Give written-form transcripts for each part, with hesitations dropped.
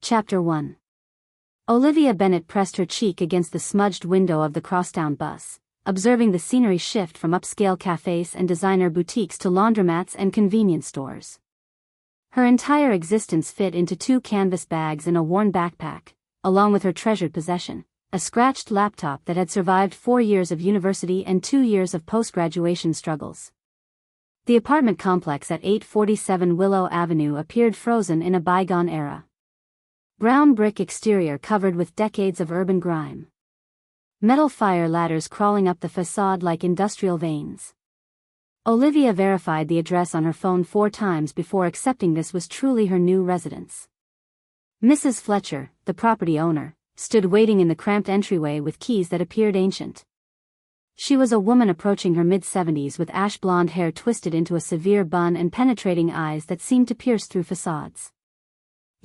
Chapter 1. Olivia Bennett pressed her cheek against the smudged window of the crosstown bus, observing the scenery shift from upscale cafes and designer boutiques to laundromats and convenience stores. Her entire existence fit into 2 canvas bags and a worn backpack, along with her treasured possession, a scratched laptop that had survived 4 years of university and 2 years of post-graduation struggles. The apartment complex at 847 Willow Avenue appeared frozen in a bygone era. Brown brick exterior covered with decades of urban grime. Metal fire ladders crawling up the facade like industrial veins. Olivia verified the address on her phone 4 times before accepting this was truly her new residence. Mrs. Fletcher, the property owner, stood waiting in the cramped entryway with keys that appeared ancient. She was a woman approaching her mid-70s with ash blonde hair twisted into a severe bun and penetrating eyes that seemed to pierce through facades.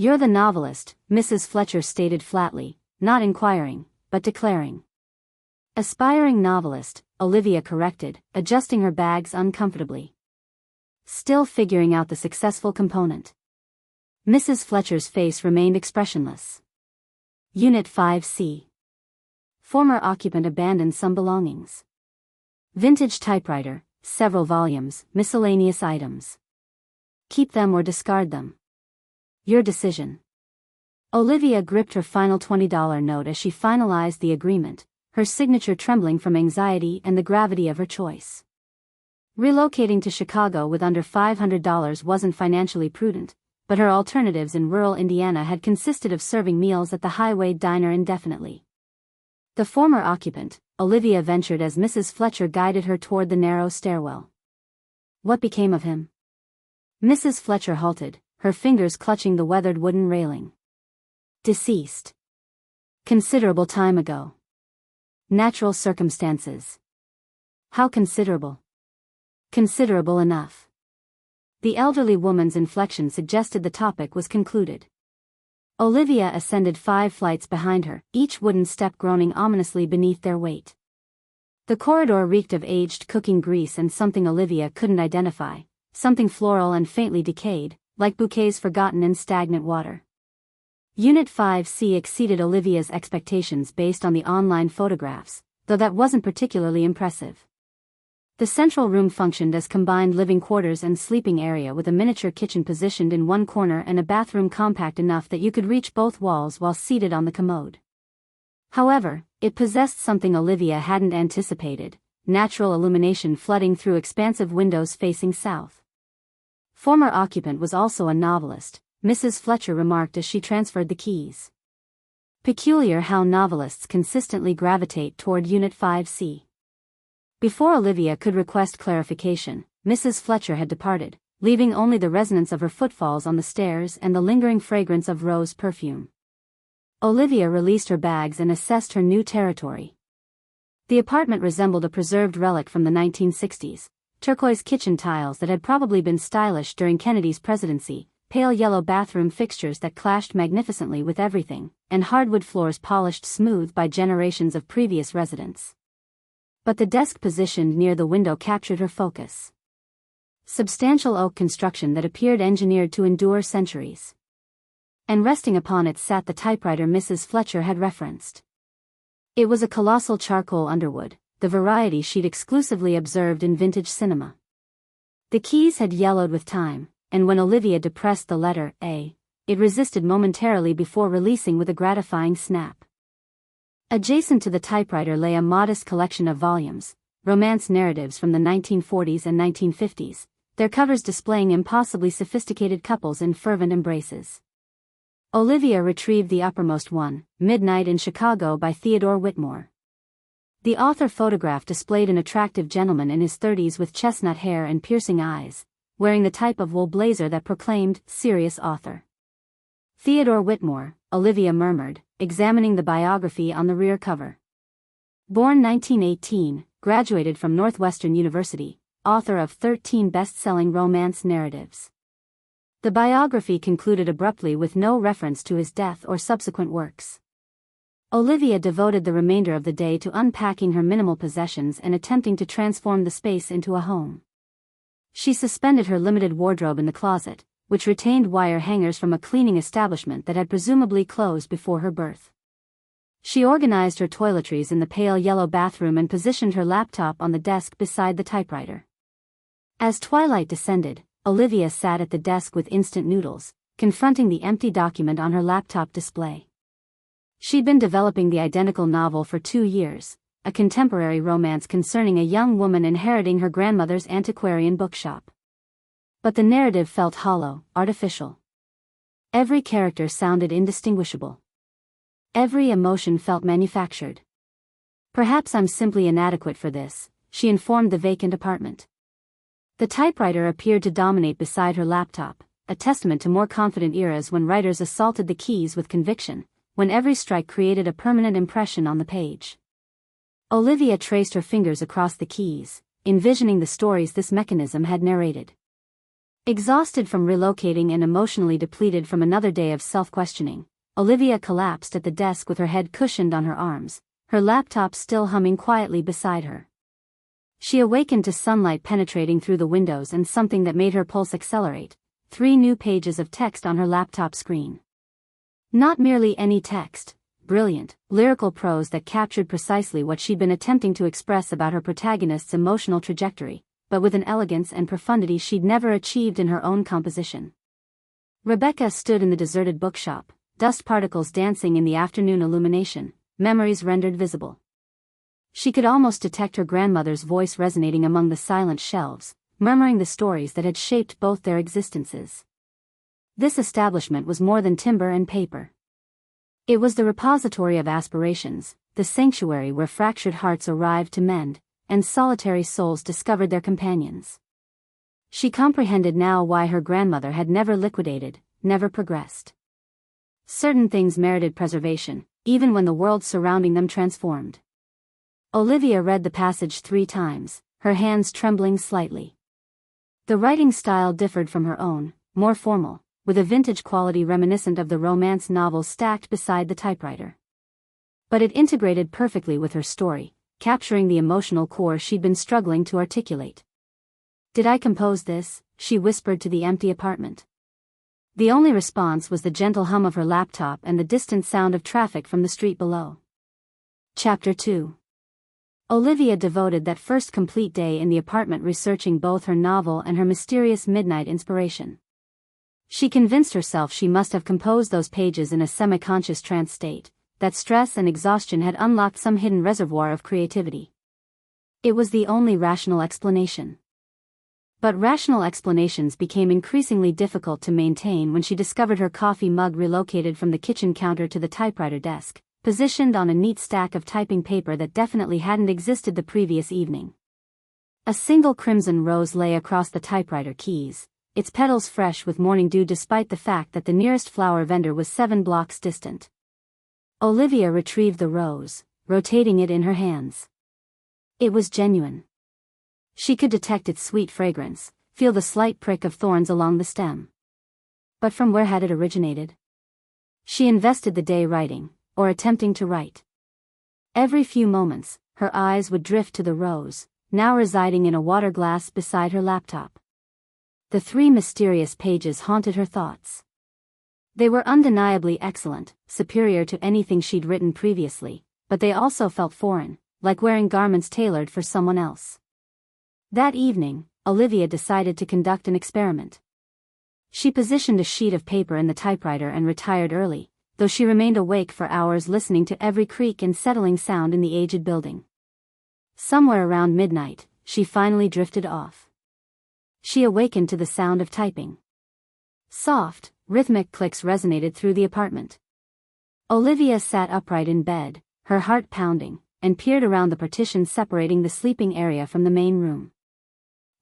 "You're the novelist," Mrs. Fletcher stated flatly, not inquiring, but declaring. "Aspiring novelist," Olivia corrected, adjusting her bags uncomfortably. Still figuring out the successful component. Mrs. Fletcher's face remained expressionless. Unit 5C. Former occupant abandoned some belongings. Vintage typewriter, several volumes, miscellaneous items. Keep them or discard them. Your decision. Olivia gripped her final $20 note as she finalized the agreement, her signature trembling from anxiety and the gravity of her choice. Relocating to Chicago with under $500 wasn't financially prudent, but her alternatives in rural Indiana had consisted of serving meals at the highway diner indefinitely. The former occupant, Olivia ventured as Mrs. Fletcher guided her toward the narrow stairwell. What became of him? Mrs. Fletcher halted, her fingers clutching the weathered wooden railing. Deceased. Considerable time ago. Natural circumstances. How considerable? Considerable enough. The elderly woman's inflection suggested the topic was concluded. Olivia ascended 5 flights behind her, each wooden step groaning ominously beneath their weight. The corridor reeked of aged cooking grease and something Olivia couldn't identify, something floral and faintly decayed, like bouquets forgotten in stagnant water. Unit 5C exceeded Olivia's expectations based on the online photographs, though that wasn't particularly impressive. The central room functioned as combined living quarters and sleeping area with a miniature kitchen positioned in one corner and a bathroom compact enough that you could reach both walls while seated on the commode. However, it possessed something Olivia hadn't anticipated, natural illumination flooding through expansive windows facing south. Former occupant was also a novelist, Mrs. Fletcher remarked as she transferred the keys. Peculiar how novelists consistently gravitate toward Unit 5C. Before Olivia could request clarification, Mrs. Fletcher had departed, leaving only the resonance of her footfalls on the stairs and the lingering fragrance of rose perfume. Olivia released her bags and assessed her new territory. The apartment resembled a preserved relic from the 1960s, turquoise kitchen tiles that had probably been stylish during Kennedy's presidency, pale yellow bathroom fixtures that clashed magnificently with everything, and hardwood floors polished smooth by generations of previous residents. But the desk positioned near the window captured her focus. Substantial oak construction that appeared engineered to endure centuries. And resting upon it sat the typewriter Mrs. Fletcher had referenced. It was a colossal charcoal underwood, the variety she'd exclusively observed in vintage cinema. The keys had yellowed with time, and when Olivia depressed the letter A, it resisted momentarily before releasing with a gratifying snap. Adjacent to the typewriter lay a modest collection of volumes, romance narratives from the 1940s and 1950s, their covers displaying impossibly sophisticated couples in fervent embraces. Olivia retrieved the uppermost one, Midnight in Chicago by Theodore Whitmore. The author photograph displayed an attractive gentleman in his 30s with chestnut hair and piercing eyes, wearing the type of wool blazer that proclaimed, serious author. Theodore Whitmore, Olivia murmured, examining the biography on the rear cover. Born 1918, graduated from Northwestern University, author of 13 best-selling romance narratives. The biography concluded abruptly with no reference to his death or subsequent works. Olivia devoted the remainder of the day to unpacking her minimal possessions and attempting to transform the space into a home. She suspended her limited wardrobe in the closet, which retained wire hangers from a cleaning establishment that had presumably closed before her birth. She organized her toiletries in the pale yellow bathroom and positioned her laptop on the desk beside the typewriter. As twilight descended, Olivia sat at the desk with instant noodles, confronting the empty document on her laptop display. She'd been developing the identical novel for 2 years, a contemporary romance concerning a young woman inheriting her grandmother's antiquarian bookshop. But the narrative felt hollow, artificial. Every character sounded indistinguishable. Every emotion felt manufactured. "Perhaps I'm simply inadequate for this," she informed the vacant apartment. The typewriter appeared to dominate beside her laptop, a testament to more confident eras when writers assaulted the keys with conviction, when every strike created a permanent impression on the page. Olivia traced her fingers across the keys, envisioning the stories this mechanism had narrated. Exhausted from relocating and emotionally depleted from another day of self-questioning, Olivia collapsed at the desk with her head cushioned on her arms, her laptop still humming quietly beside her. She awakened to sunlight penetrating through the windows and something that made her pulse accelerate: 3 new pages of text on her laptop screen. Not merely any text, brilliant, lyrical prose that captured precisely what she'd been attempting to express about her protagonist's emotional trajectory, but with an elegance and profundity she'd never achieved in her own composition. Rebecca stood in the deserted bookshop, dust particles dancing in the afternoon illumination, memories rendered visible. She could almost detect her grandmother's voice resonating among the silent shelves, murmuring the stories that had shaped both their existences. This establishment was more than timber and paper. It was the repository of aspirations, the sanctuary where fractured hearts arrived to mend, and solitary souls discovered their companions. She comprehended now why her grandmother had never liquidated, never progressed. Certain things merited preservation, even when the world surrounding them transformed. Olivia read the passage 3 times, her hands trembling slightly. The writing style differed from her own, more formal, with a vintage quality reminiscent of the romance novel stacked beside the typewriter. But it integrated perfectly with her story, capturing the emotional core she'd been struggling to articulate. "Did I compose this?" she whispered to the empty apartment. The only response was the gentle hum of her laptop and the distant sound of traffic from the street below. Chapter 2. Olivia devoted that first complete day in the apartment researching both her novel and her mysterious midnight inspiration. She convinced herself she must have composed those pages in a semi-conscious trance state, that stress and exhaustion had unlocked some hidden reservoir of creativity. It was the only rational explanation. But rational explanations became increasingly difficult to maintain when she discovered her coffee mug relocated from the kitchen counter to the typewriter desk, positioned on a neat stack of typing paper that definitely hadn't existed the previous evening. A single crimson rose lay across the typewriter keys, its petals fresh with morning dew despite the fact that the nearest flower vendor was 7 blocks distant. Olivia retrieved the rose, rotating it in her hands. It was genuine. She could detect its sweet fragrance, feel the slight prick of thorns along the stem. But from where had it originated? She invested the day writing, or attempting to write. Every few moments, her eyes would drift to the rose, now residing in a water glass beside her laptop. The 3 mysterious pages haunted her thoughts. They were undeniably excellent, superior to anything she'd written previously, but they also felt foreign, like wearing garments tailored for someone else. That evening, Olivia decided to conduct an experiment. She positioned a sheet of paper in the typewriter and retired early, though she remained awake for hours listening to every creak and settling sound in the aged building. Somewhere around midnight, she finally drifted off. She awakened to the sound of typing. Soft, rhythmic clicks resonated through the apartment. Olivia sat upright in bed, her heart pounding, and peered around the partition separating the sleeping area from the main room.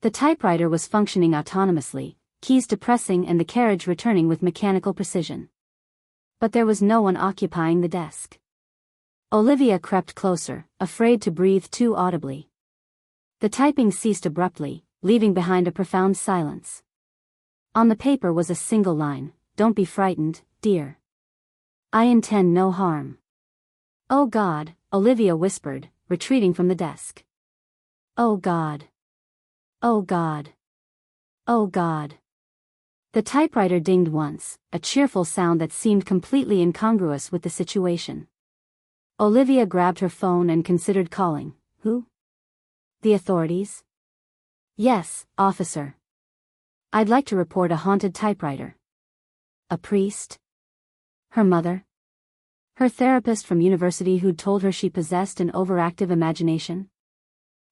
The typewriter was functioning autonomously, keys depressing and the carriage returning with mechanical precision. But there was no one occupying the desk. Olivia crept closer, afraid to breathe too audibly. The typing ceased abruptly, leaving behind a profound silence. On the paper was a single line: "Don't be frightened, dear. I intend no harm." "Oh God," Olivia whispered, retreating from the desk. "Oh God. Oh God. Oh God." The typewriter dinged once, a cheerful sound that seemed completely incongruous with the situation. Olivia grabbed her phone and considered calling. Who? The authorities? Yes, officer. I'd like to report a haunted typewriter. A priest? Her mother? Her therapist from university who'd told her she possessed an overactive imagination?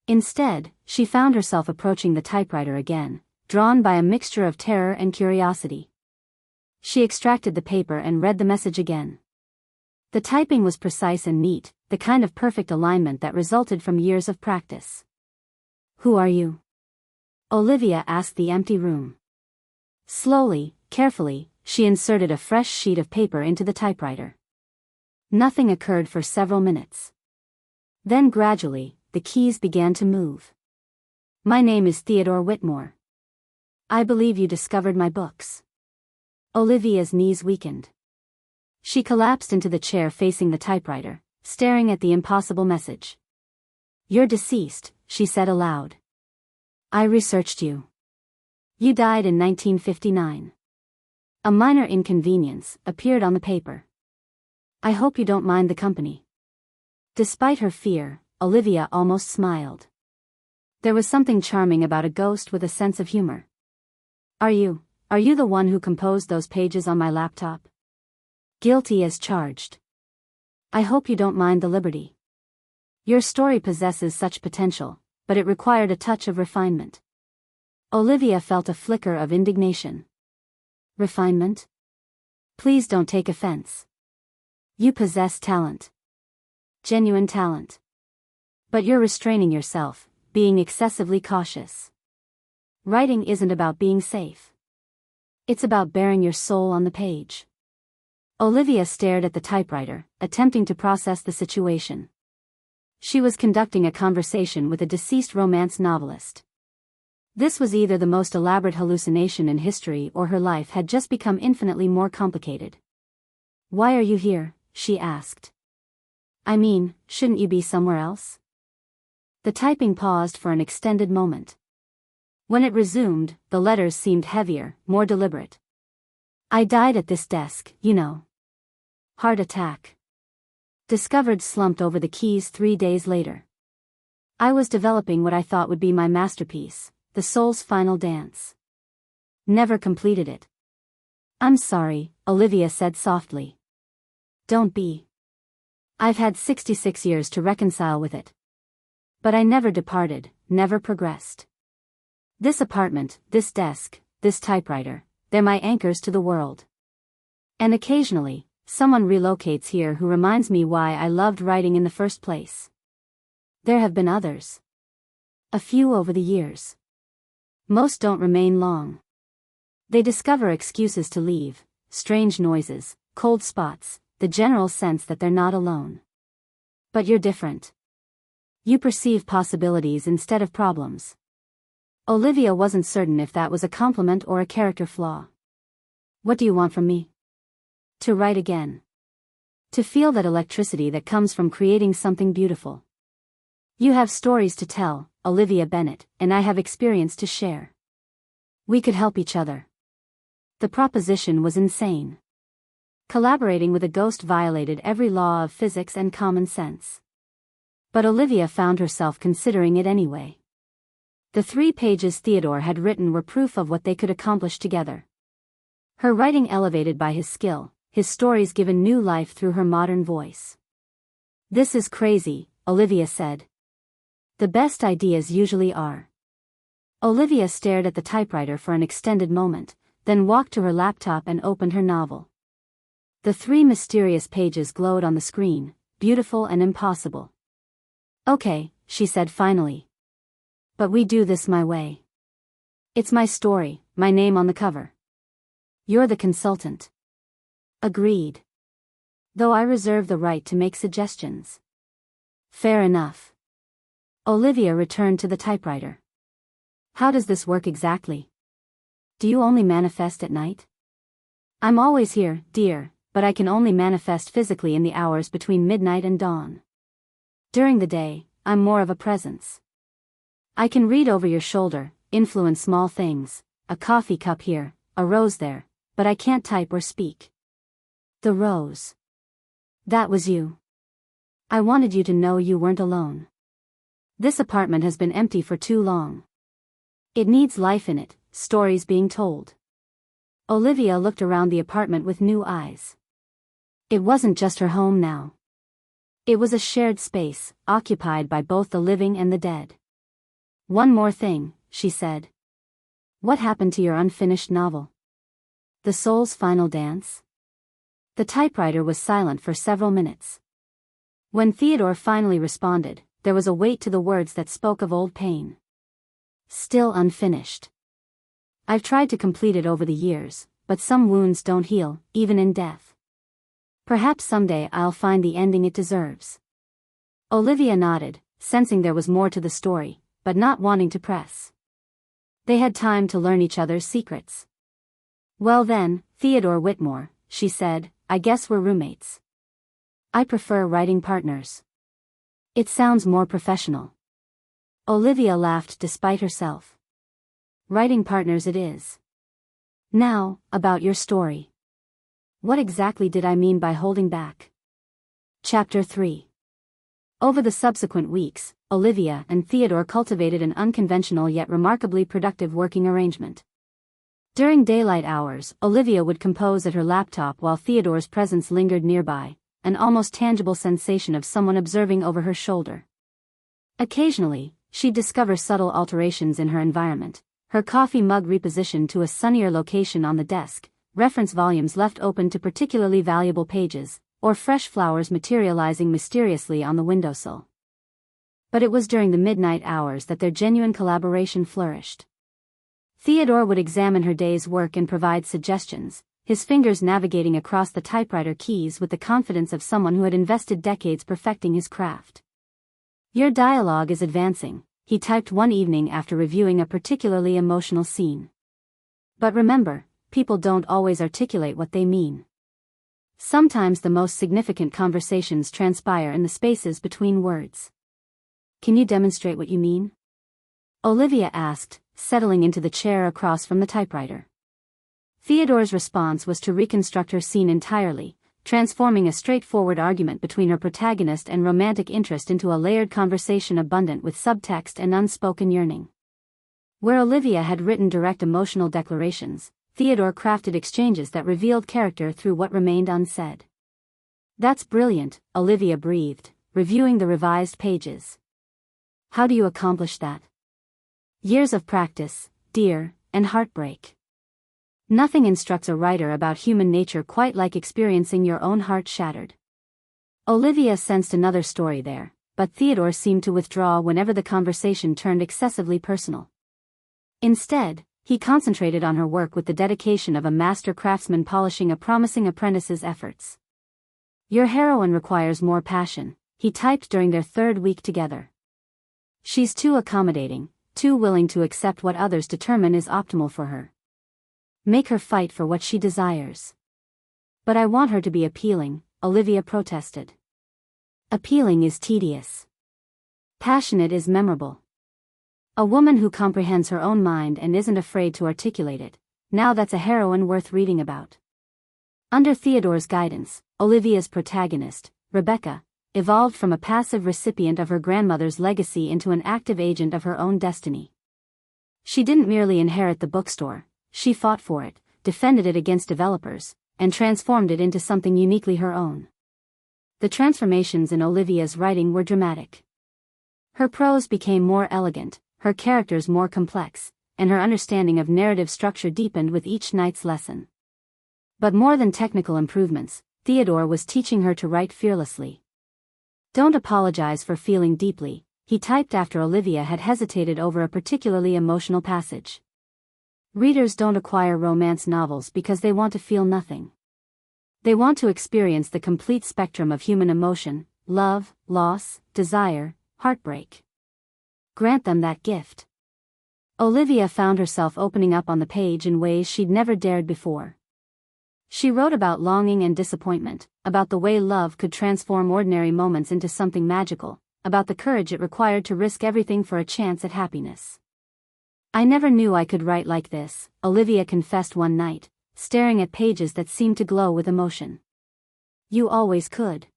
Instead, she found herself approaching the typewriter again, drawn by a mixture of terror and curiosity. She extracted the paper and read the message again. The typing was precise and neat, the kind of perfect alignment that resulted from years of practice. Who are you? Olivia asked the empty room. Slowly, carefully, she inserted a fresh sheet of paper into the typewriter. Nothing occurred for several minutes. Then gradually, the keys began to move. My name is Theodore Whitmore. I believe you discovered my books. Olivia's knees weakened. She collapsed into the chair facing the typewriter, staring at the impossible message. You're deceased, she said aloud. I researched you. You died in 1959. A minor inconvenience appeared on the paper. I hope you don't mind the company. Despite her fear, Olivia almost smiled. There was something charming about a ghost with a sense of humor. Are you the one who composed those pages on my laptop? Guilty as charged. I hope you don't mind the liberty. Your story possesses such potential, but it required a touch of refinement. Olivia felt a flicker of indignation. Refinement? Please don't take offense. You possess talent. Genuine talent. But you're restraining yourself, being excessively cautious. Writing isn't about being safe. It's about bearing your soul on the page. Olivia stared at the typewriter, attempting to process the situation. She was conducting a conversation with a deceased romance novelist. This was either the most elaborate hallucination in history or her life had just become infinitely more complicated. Why are you here? She asked. I mean, shouldn't you be somewhere else? The typing paused for an extended moment. When it resumed, the letters seemed heavier, more deliberate. I died at this desk, you know. Heart attack. Discovered slumped over the keys 3 days later. I was developing what I thought would be my masterpiece, the soul's final dance. Never completed it. I'm sorry, Olivia said softly. Don't be. I've had 66 years to reconcile with it. But I never departed, never progressed. This apartment, this desk, this typewriter, they're my anchors to the world. And occasionally, someone relocates here who reminds me why I loved writing in the first place. There have been others. A few over the years. Most don't remain long. They discover excuses to leave, strange noises, cold spots, the general sense that they're not alone. But you're different. You perceive possibilities instead of problems. Olivia wasn't certain if that was a compliment or a character flaw. What do you want from me? To write again. To feel that electricity that comes from creating something beautiful. You have stories to tell, Olivia Bennett, and I have experience to share. We could help each other. The proposition was insane. Collaborating with a ghost violated every law of physics and common sense. But Olivia found herself considering it anyway. The 3 pages Theodore had written were proof of what they could accomplish together. Her writing elevated by his skill, his stories given new life through her modern voice. This is crazy, Olivia said. The best ideas usually are. Olivia stared at the typewriter for an extended moment, then walked to her laptop and opened her novel. The 3 mysterious pages glowed on the screen, beautiful and impossible. Okay, she said finally. But we do this my way. It's my story, my name on the cover. You're the consultant. Agreed. Though I reserve the right to make suggestions. Fair enough. Olivia returned to the typewriter. How does this work exactly? Do you only manifest at night? I'm always here, dear, but I can only manifest physically in the hours between midnight and dawn. During the day, I'm more of a presence. I can read over your shoulder, influence small things, a coffee cup here, a rose there, but I can't type or speak. The rose. That was you. I wanted you to know you weren't alone. This apartment has been empty for too long. It needs life in it, stories being told. Olivia looked around the apartment with new eyes. It wasn't just her home now. It was a shared space, occupied by both the living and the dead. One more thing, she said. What happened to your unfinished novel? The Soul's Final Dance? The typewriter was silent for several minutes. When Theodore finally responded, there was a weight to the words that spoke of old pain. Still unfinished. I've tried to complete it over the years, but some wounds don't heal, even in death. Perhaps someday I'll find the ending it deserves. Olivia nodded, sensing there was more to the story, but not wanting to press. They had time to learn each other's secrets. Well then, Theodore Whitmore, she said, I guess we're roommates. I prefer writing partners. It sounds more professional. Olivia laughed despite herself. Writing partners it is. Now, about your story. What exactly did I mean by holding back? Chapter 3. Over the subsequent weeks, Olivia and Theodore cultivated an unconventional yet remarkably productive working arrangement. During daylight hours, Olivia would compose at her laptop while Theodore's presence lingered nearby, an almost tangible sensation of someone observing over her shoulder. Occasionally, she'd discover subtle alterations in her environment, her coffee mug repositioned to a sunnier location on the desk, reference volumes left open to particularly valuable pages, or fresh flowers materializing mysteriously on the windowsill. But it was during the midnight hours that their genuine collaboration flourished. Theodore would examine her day's work and provide suggestions, his fingers navigating across the typewriter keys with the confidence of someone who had invested decades perfecting his craft. Your dialogue is advancing, he typed one evening after reviewing a particularly emotional scene. But remember, people don't always articulate what they mean. Sometimes the most significant conversations transpire in the spaces between words. Can you demonstrate what you mean? Olivia asked, settling into the chair across from the typewriter. Theodore's response was to reconstruct her scene entirely, transforming a straightforward argument between her protagonist and romantic interest into a layered conversation abundant with subtext and unspoken yearning. Where Olivia had written direct emotional declarations, Theodore crafted exchanges that revealed character through what remained unsaid. That's brilliant, Olivia breathed, reviewing the revised pages. How do you accomplish that? Years of practice, dear, and heartbreak. Nothing instructs a writer about human nature quite like experiencing your own heart shattered. Olivia sensed another story there, but Theodore seemed to withdraw whenever the conversation turned excessively personal. Instead, he concentrated on her work with the dedication of a master craftsman polishing a promising apprentice's efforts. Your heroine requires more passion, he typed during their third week together. She's too accommodating, too willing to accept what others determine is optimal for her. Make her fight for what she desires. But I want her to be appealing, Olivia protested. Appealing is tedious. Passionate is memorable. A woman who comprehends her own mind and isn't afraid to articulate it, now that's a heroine worth reading about. Under Theodore's guidance, Olivia's protagonist, Rebecca, evolved from a passive recipient of her grandmother's legacy into an active agent of her own destiny. She didn't merely inherit the bookstore, she fought for it, defended it against developers, and transformed it into something uniquely her own. The transformations in Olivia's writing were dramatic. Her prose became more elegant, her characters more complex, and her understanding of narrative structure deepened with each night's lesson. But more than technical improvements, Theodore was teaching her to write fearlessly. Don't apologize for feeling deeply, he typed after Olivia had hesitated over a particularly emotional passage. Readers don't acquire romance novels because they want to feel nothing. They want to experience the complete spectrum of human emotion, love, loss, desire, heartbreak. Grant them that gift. Olivia found herself opening up on the page in ways she'd never dared before. She wrote about longing and disappointment, about the way love could transform ordinary moments into something magical, about the courage it required to risk everything for a chance at happiness. I never knew I could write like this, Olivia confessed one night, staring at pages that seemed to glow with emotion. You always could.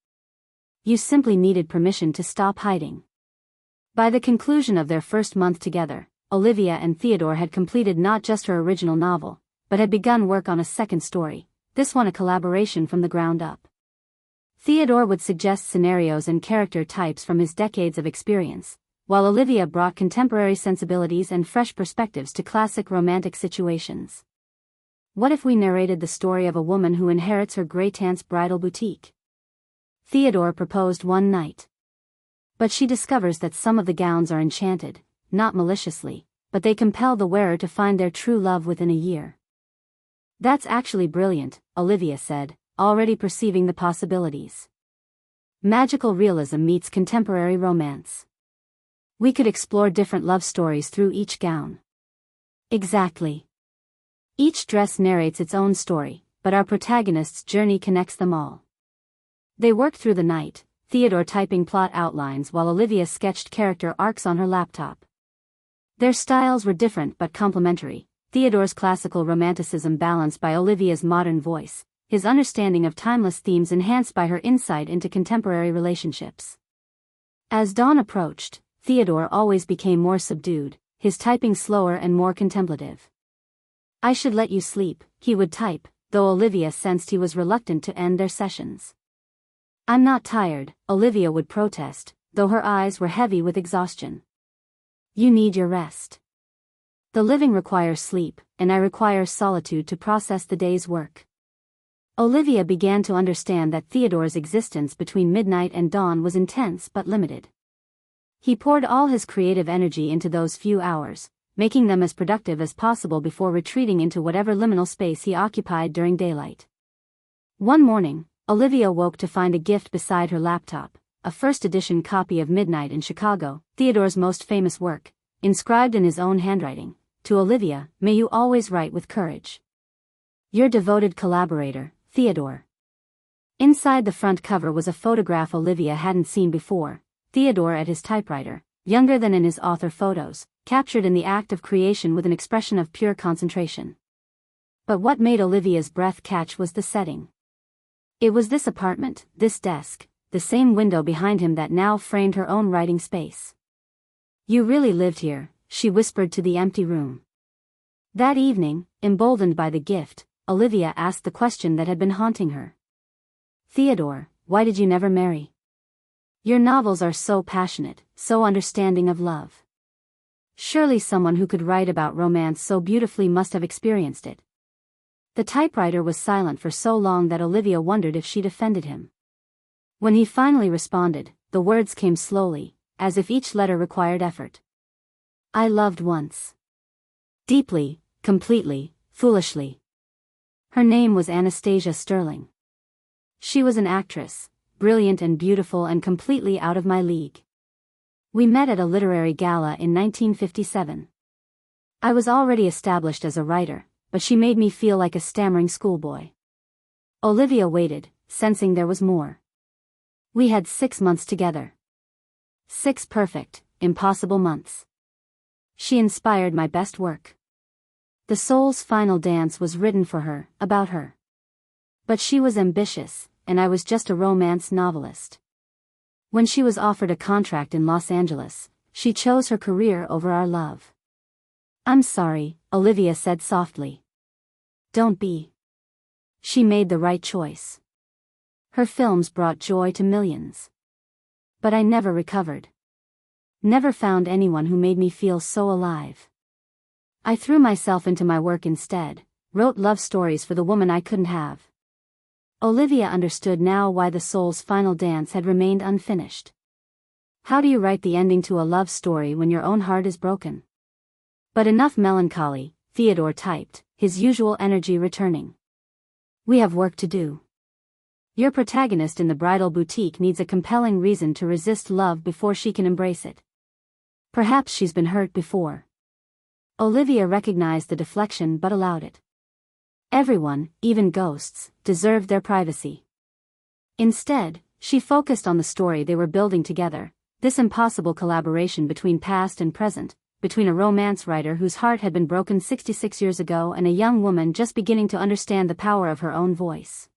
You simply needed permission to stop hiding. By the conclusion of their first month together, Olivia and Theodore had completed not just her original novel, but had begun work on a second story, this one a collaboration from the ground up. Theodore would suggest scenarios and character types from his decades of experience, while Olivia brought contemporary sensibilities and fresh perspectives to classic romantic situations. What if we narrated the story of a woman who inherits her great-aunt's bridal boutique? Theodore proposed one night. But she discovers that some of the gowns are enchanted, not maliciously, but they compel the wearer to find their true love within a year. That's actually brilliant, Olivia said, already perceiving the possibilities. Magical realism meets contemporary romance. We could explore different love stories through each gown. Exactly. Each dress narrates its own story, but our protagonist's journey connects them all. They worked through the night, Theodore typing plot outlines while Olivia sketched character arcs on her laptop. Their styles were different but complementary, Theodore's classical romanticism balanced by Olivia's modern voice, his understanding of timeless themes enhanced by her insight into contemporary relationships. As dawn approached, Theodore always became more subdued, his typing slower and more contemplative. I should let you sleep, he would type, though Olivia sensed he was reluctant to end their sessions. I'm not tired, Olivia would protest, though her eyes were heavy with exhaustion. You need your rest. The living requires sleep, and I require solitude to process the day's work. Olivia began to understand that Theodore's existence between midnight and dawn was intense but limited. He poured all his creative energy into those few hours, making them as productive as possible before retreating into whatever liminal space he occupied during daylight. One morning, Olivia woke to find a gift beside her laptop, a first-edition copy of Midnight in Chicago, Theodore's most famous work, inscribed in his own handwriting, to Olivia, may you always write with courage. Your devoted collaborator, Theodore. Inside the front cover was a photograph Olivia hadn't seen before, Theodore at his typewriter, younger than in his author photos, captured in the act of creation with an expression of pure concentration. But what made Olivia's breath catch was the setting. It was this apartment, this desk, the same window behind him that now framed her own writing space. You really lived here, she whispered to the empty room. That evening, emboldened by the gift, Olivia asked the question that had been haunting her. Theodore, why did you never marry? Your novels are so passionate, so understanding of love. Surely someone who could write about romance so beautifully must have experienced it. The typewriter was silent for so long that Olivia wondered if she'd offended him. When he finally responded, the words came slowly, as if each letter required effort. I loved once. Deeply, completely, foolishly. Her name was Anastasia Sterling. She was an actress, brilliant and beautiful and completely out of my league. We met at a literary gala in 1957. I was already established as a writer, but she made me feel like a stammering schoolboy. Olivia waited, sensing there was more. We had 6 months together. 6 perfect, impossible months. She inspired my best work. The Soul's Final Dance was written for her, about her. But she was ambitious, and I was just a romance novelist. When she was offered a contract in Los Angeles, she chose her career over our love. I'm sorry, Olivia said softly. Don't be. She made the right choice. Her films brought joy to millions. But I never recovered. Never found anyone who made me feel so alive. I threw myself into my work instead, wrote love stories for the woman I couldn't have. Olivia understood now why The Soul's Final Dance had remained unfinished. How do you write the ending to a love story when your own heart is broken? But enough melancholy, Theodore typed, his usual energy returning. We have work to do. Your protagonist in the bridal boutique needs a compelling reason to resist love before she can embrace it. Perhaps she's been hurt before. Olivia recognized the deflection but allowed it. Everyone, even ghosts, deserved their privacy. Instead, she focused on the story they were building together, this impossible collaboration between past and present, between a romance writer whose heart had been broken 66 years ago and a young woman just beginning to understand the power of her own voice.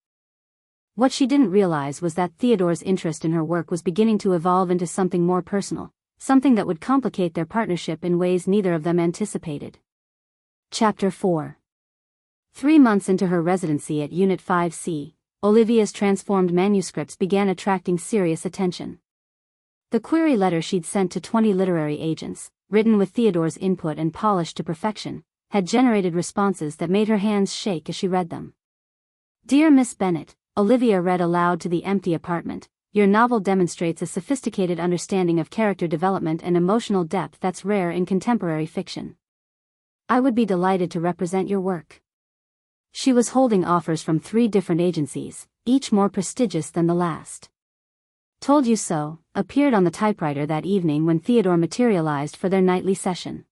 What she didn't realize was that Theodore's interest in her work was beginning to evolve into something more personal, something that would complicate their partnership in ways neither of them anticipated. Chapter 4. 3 months into her residency at Unit 5C, Olivia's transformed manuscripts began attracting serious attention. The query letter she'd sent to 20 literary agents, written with Theodore's input and polished to perfection, had generated responses that made her hands shake as she read them. "Dear Miss Bennett," Olivia read aloud to the empty apartment, "your novel demonstrates a sophisticated understanding of character development and emotional depth that's rare in contemporary fiction. I would be delighted to represent your work." She was holding offers from 3 different agencies, each more prestigious than the last. "Told You So" appeared on the typewriter that evening when Theodore materialized for their nightly session.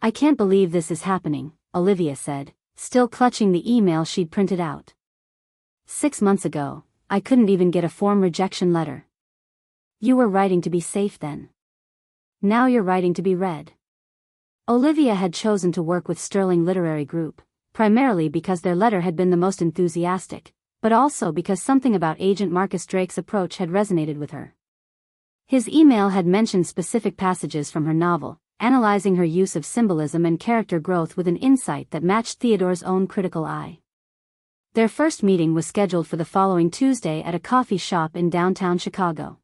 "I can't believe this is happening," Olivia said, still clutching the email she'd printed out. "6 months ago, I couldn't even get a form rejection letter. You were writing to be safe then. Now you're writing to be read." Olivia had chosen to work with Sterling Literary Group, primarily because their letter had been the most enthusiastic, but also because something about agent Marcus Drake's approach had resonated with her. His email had mentioned specific passages from her novel, analyzing her use of symbolism and character growth with an insight that matched Theodore's own critical eye. Their first meeting was scheduled for the following Tuesday at a coffee shop in downtown Chicago.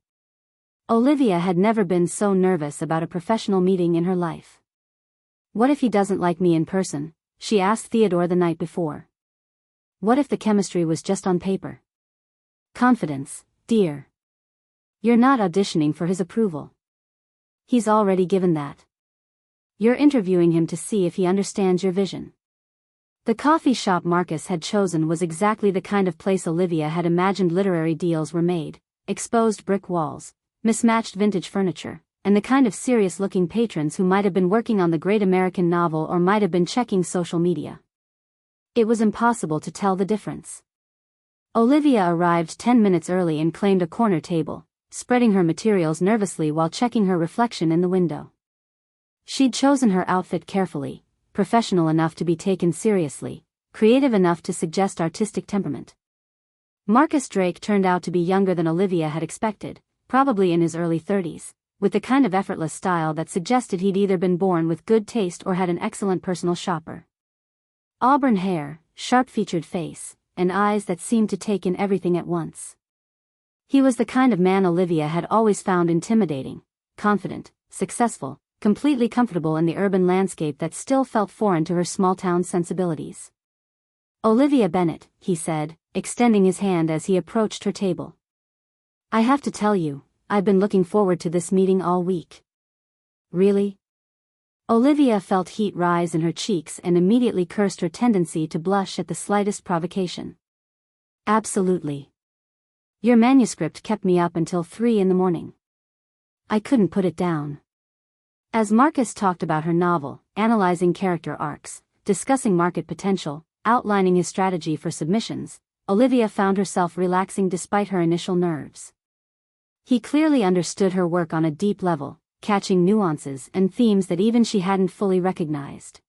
Olivia had never been so nervous about a professional meeting in her life. "What if he doesn't like me in person?" she asked Theodore the night before. "What if the chemistry was just on paper?" "Confidence, dear. You're not auditioning for his approval. He's already given that. You're interviewing him to see if he understands your vision." The coffee shop Marcus had chosen was exactly the kind of place Olivia had imagined literary deals were made: exposed brick walls, mismatched vintage furniture, and the kind of serious-looking patrons who might have been working on the great American novel or might have been checking social media. It was impossible to tell the difference. Olivia arrived 10 minutes early and claimed a corner table, spreading her materials nervously while checking her reflection in the window. She'd chosen her outfit carefully, professional enough to be taken seriously, creative enough to suggest artistic temperament. Marcus Drake turned out to be younger than Olivia had expected, probably in his early 30s, with the kind of effortless style that suggested he'd either been born with good taste or had an excellent personal shopper. Auburn hair, sharp-featured face, and eyes that seemed to take in everything at once. He was the kind of man Olivia had always found intimidating, confident, successful, completely comfortable in the urban landscape that still felt foreign to her small-town sensibilities. "Olivia Bennett," he said, extending his hand as he approached her table. "I have to tell you, I've been looking forward to this meeting all week." "Really?" Olivia felt heat rise in her cheeks and immediately cursed her tendency to blush at the slightest provocation. "Absolutely. Your manuscript kept me up until 3 in the morning. I couldn't put it down." As Marcus talked about her novel, analyzing character arcs, discussing market potential, outlining his strategy for submissions, Olivia found herself relaxing despite her initial nerves. He clearly understood her work on a deep level, catching nuances and themes that even she hadn't fully recognized.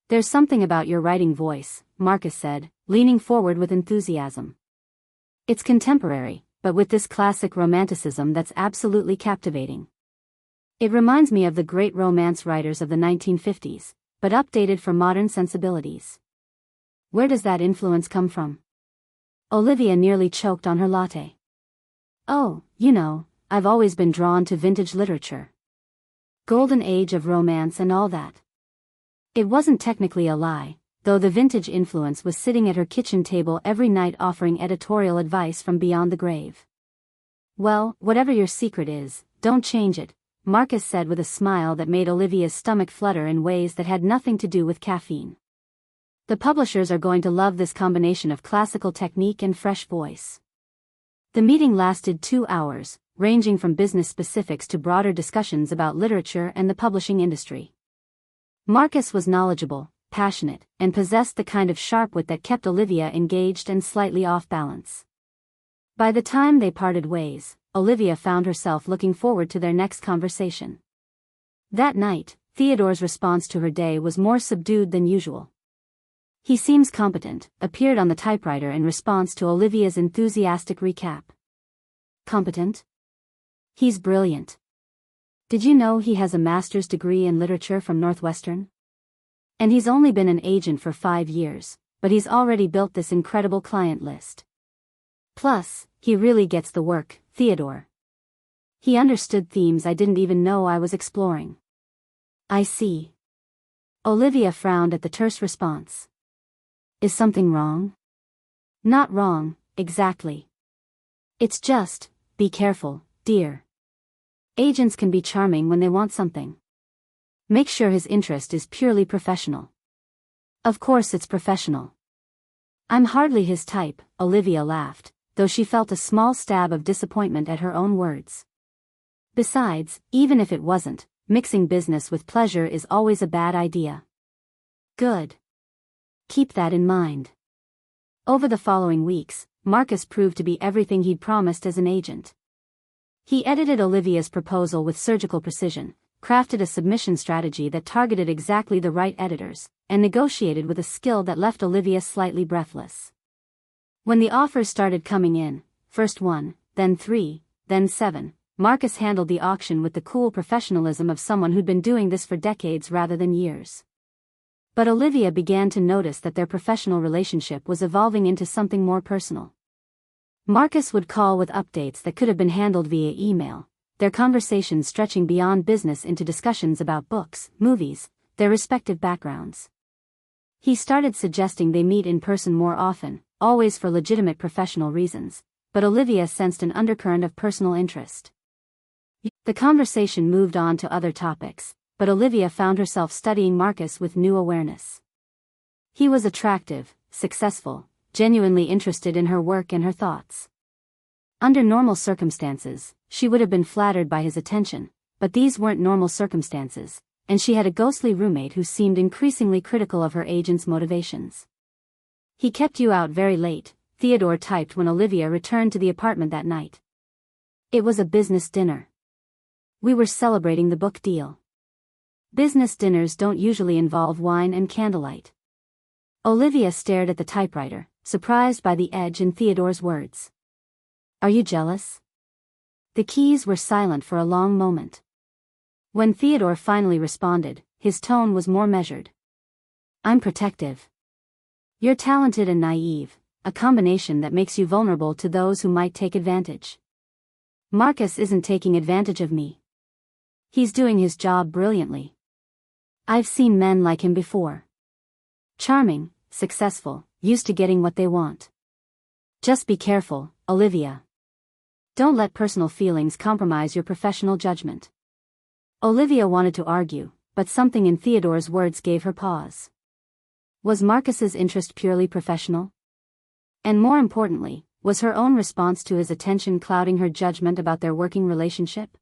"There's something about your writing voice," Marcus said, leaning forward with enthusiasm. "It's contemporary, but with this classic romanticism that's absolutely captivating. It reminds me of the great romance writers of the 1950s, but updated for modern sensibilities. Where does that influence come from?" Olivia nearly choked on her latte. "Oh, I've always been drawn to vintage literature. Golden age of romance and all that." It wasn't technically a lie, though the vintage influence was sitting at her kitchen table every night offering editorial advice from beyond the grave. "Well, whatever your secret is, don't change it," Marcus said with a smile that made Olivia's stomach flutter in ways that had nothing to do with caffeine. "The publishers are going to love this combination of classical technique and fresh voice." The meeting lasted 2 hours, ranging from business specifics to broader discussions about literature and the publishing industry. Marcus was knowledgeable, passionate, and possessed the kind of sharp wit that kept Olivia engaged and slightly off balance. By the time they parted ways, Olivia found herself looking forward to their next conversation. That night, Theodore's response to her day was more subdued than usual. "He seems competent," appeared on the typewriter in response to Olivia's enthusiastic recap. "Competent? He's brilliant. Did you know he has a master's degree in literature from Northwestern? And he's only been an agent for 5 years, but he's already built this incredible client list. Plus, he really gets the work, Theodore. He understood themes I didn't even know I was exploring." "I see." Olivia frowned at the terse response. "Is something wrong?" "Not wrong, exactly. It's just, be careful, dear. Agents can be charming when they want something. Make sure his interest is purely professional." "Of course it's professional. I'm hardly his type," Olivia laughed, though she felt a small stab of disappointment at her own words. Besides, even if it wasn't, mixing business with pleasure is always a bad idea. "Good. Keep that in mind." Over the following weeks, Marcus proved to be everything he'd promised as an agent. He edited Olivia's proposal with surgical precision, crafted a submission strategy that targeted exactly the right editors, and negotiated with a skill that left Olivia slightly breathless. When the offers started coming in, first 1, then 3, then 7, Marcus handled the auction with the cool professionalism of someone who'd been doing this for decades rather than years. But Olivia began to notice that their professional relationship was evolving into something more personal. Marcus would call with updates that could have been handled via email, their conversations stretching beyond business into discussions about books, movies, their respective backgrounds. He started suggesting they meet in person more often, always for legitimate professional reasons, but Olivia sensed an undercurrent of personal interest. The conversation moved on to other topics, but Olivia found herself studying Marcus with new awareness. He was attractive, successful, genuinely interested in her work and her thoughts. Under normal circumstances, she would have been flattered by his attention, but these weren't normal circumstances, and she had a ghostly roommate who seemed increasingly critical of her agent's motivations. "He kept you out very late," Theodore typed when Olivia returned to the apartment that night. "It was a business dinner. We were celebrating the book deal. Business dinners don't usually involve wine and candlelight." Olivia stared at the typewriter, surprised by the edge in Theodore's words. "Are you jealous?" The keys were silent for a long moment. When Theodore finally responded, his tone was more measured. "I'm protective. You're talented and naive, a combination that makes you vulnerable to those who might take advantage. Marcus isn't taking advantage of me. He's doing his job brilliantly. I've seen men like him before. Charming, successful, used to getting what they want. Just be careful, Olivia. Don't let personal feelings compromise your professional judgment." Olivia wanted to argue, but something in Theodore's words gave her pause. Was Marcus's interest purely professional? And more importantly, was her own response to his attention clouding her judgment about their working relationship?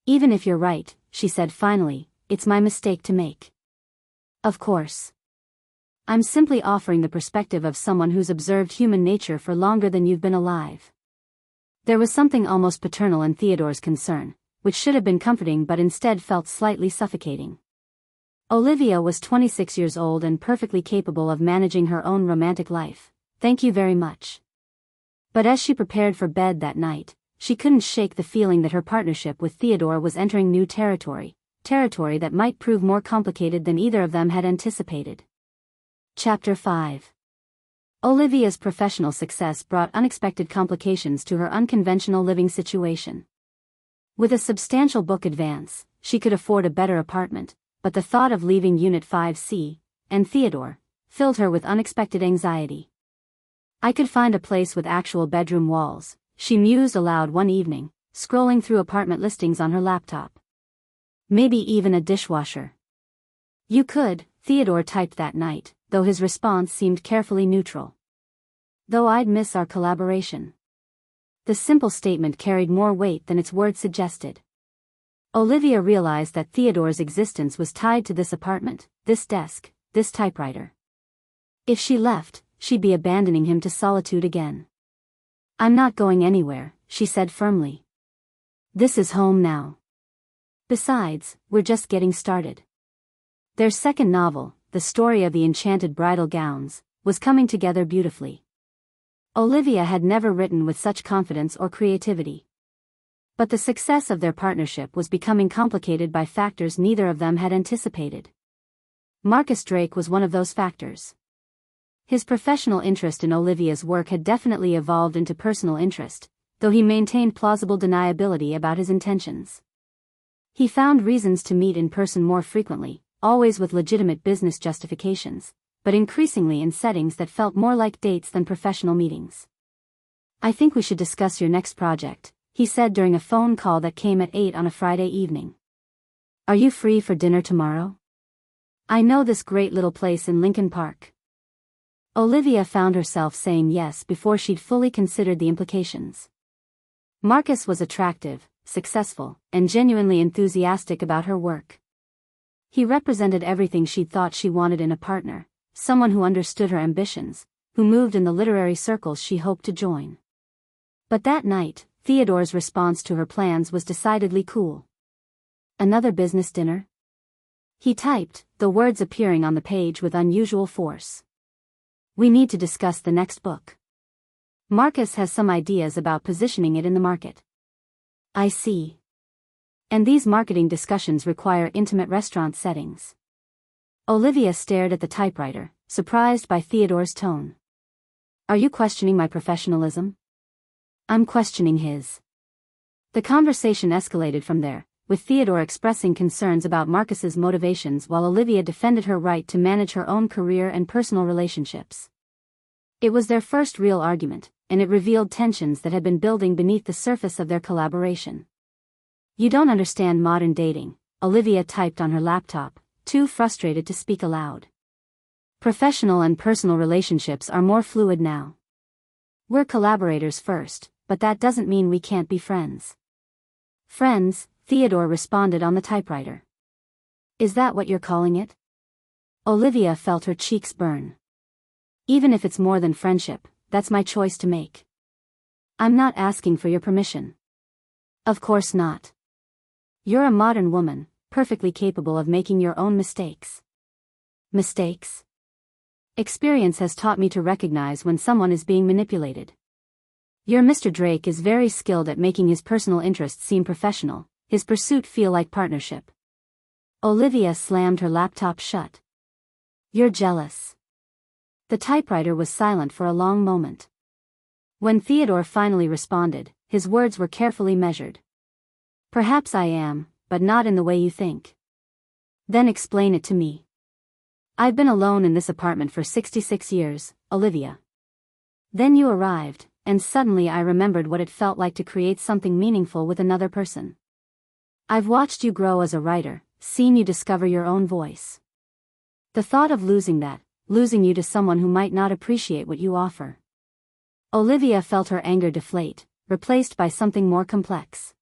"Even if you're right," she said finally, "it's my mistake to make. Of course. I'm simply offering the perspective of someone who's observed human nature for longer than you've been alive." There was something almost paternal in Theodore's concern, which should have been comforting but instead felt slightly suffocating. Olivia was 26 years old and perfectly capable of managing her own romantic life. "Thank you very much." But as she prepared for bed that night, she couldn't shake the feeling that her partnership with Theodore was entering new territory that might prove more complicated than either of them had anticipated. Chapter 5. Olivia's professional success brought unexpected complications to her unconventional living situation. With a substantial book advance, she could afford a better apartment, but the thought of leaving Unit 5C, and Theodore, filled her with unexpected anxiety. "I could find a place with actual bedroom walls," she mused aloud one evening, scrolling through apartment listings on her laptop. "Maybe even a dishwasher." "You could," Theodore typed that night, though his response seemed carefully neutral. "Though I'd miss our collaboration." The simple statement carried more weight than its words suggested. Olivia realized that Theodore's existence was tied to this apartment, this desk, this typewriter. If she left, she'd be abandoning him to solitude again. "I'm not going anywhere," she said firmly. "This is home now." Besides, we're just getting started. Their second novel, The Story of the Enchanted Bridal Gowns, was coming together beautifully. Olivia had never written with such confidence or creativity. But the success of their partnership was becoming complicated by factors neither of them had anticipated. Marcus Drake was one of those factors. His professional interest in Olivia's work had definitely evolved into personal interest, though he maintained plausible deniability about his intentions. He found reasons to meet in person more frequently, always with legitimate business justifications, but increasingly in settings that felt more like dates than professional meetings. "I think we should discuss your next project," he said during a phone call that came at 8 on a Friday evening. "Are you free for dinner tomorrow? I know this great little place in Lincoln Park." Olivia found herself saying yes before she'd fully considered the implications. Marcus was attractive, successful, and genuinely enthusiastic about her work. He represented everything she'd thought she wanted in a partner, someone who understood her ambitions, who moved in the literary circles she hoped to join. But that night, Theodore's response to her plans was decidedly cool. "Another business dinner?" He typed, the words appearing on the page with unusual force. "We need to discuss the next book. Marcus has some ideas about positioning it in the market." "I see. And these marketing discussions require intimate restaurant settings." Olivia stared at the typewriter, surprised by Theodore's tone. "Are you questioning my professionalism?" "I'm questioning his." The conversation escalated from there, with Theodore expressing concerns about Marcus's motivations while Olivia defended her right to manage her own career and personal relationships. It was their first real argument, and it revealed tensions that had been building beneath the surface of their collaboration. "You don't understand modern dating," Olivia typed on her laptop, too frustrated to speak aloud. "Professional and personal relationships are more fluid now. We're collaborators first, but that doesn't mean we can't be friends." "Friends," Theodore responded on the typewriter. "Is that what you're calling it?" Olivia felt her cheeks burn. "Even if it's more than friendship, that's my choice to make. I'm not asking for your permission." "Of course not. You're a modern woman, perfectly capable of making your own mistakes." "Mistakes?" "Experience has taught me to recognize when someone is being manipulated. Your Mr. Drake is very skilled at making his personal interests seem professional, his pursuit feel like partnership." Olivia slammed her laptop shut. "You're jealous." The typewriter was silent for a long moment. When Theodore finally responded, his words were carefully measured. "Perhaps I am, but not in the way you think." "Then explain it to me." "I've been alone in this apartment for 66 years, Olivia. Then you arrived, and suddenly I remembered what it felt like to create something meaningful with another person. I've watched you grow as a writer, seen you discover your own voice. The thought of losing you to someone who might not appreciate what you offer." Olivia felt her anger deflate, replaced by something more complex.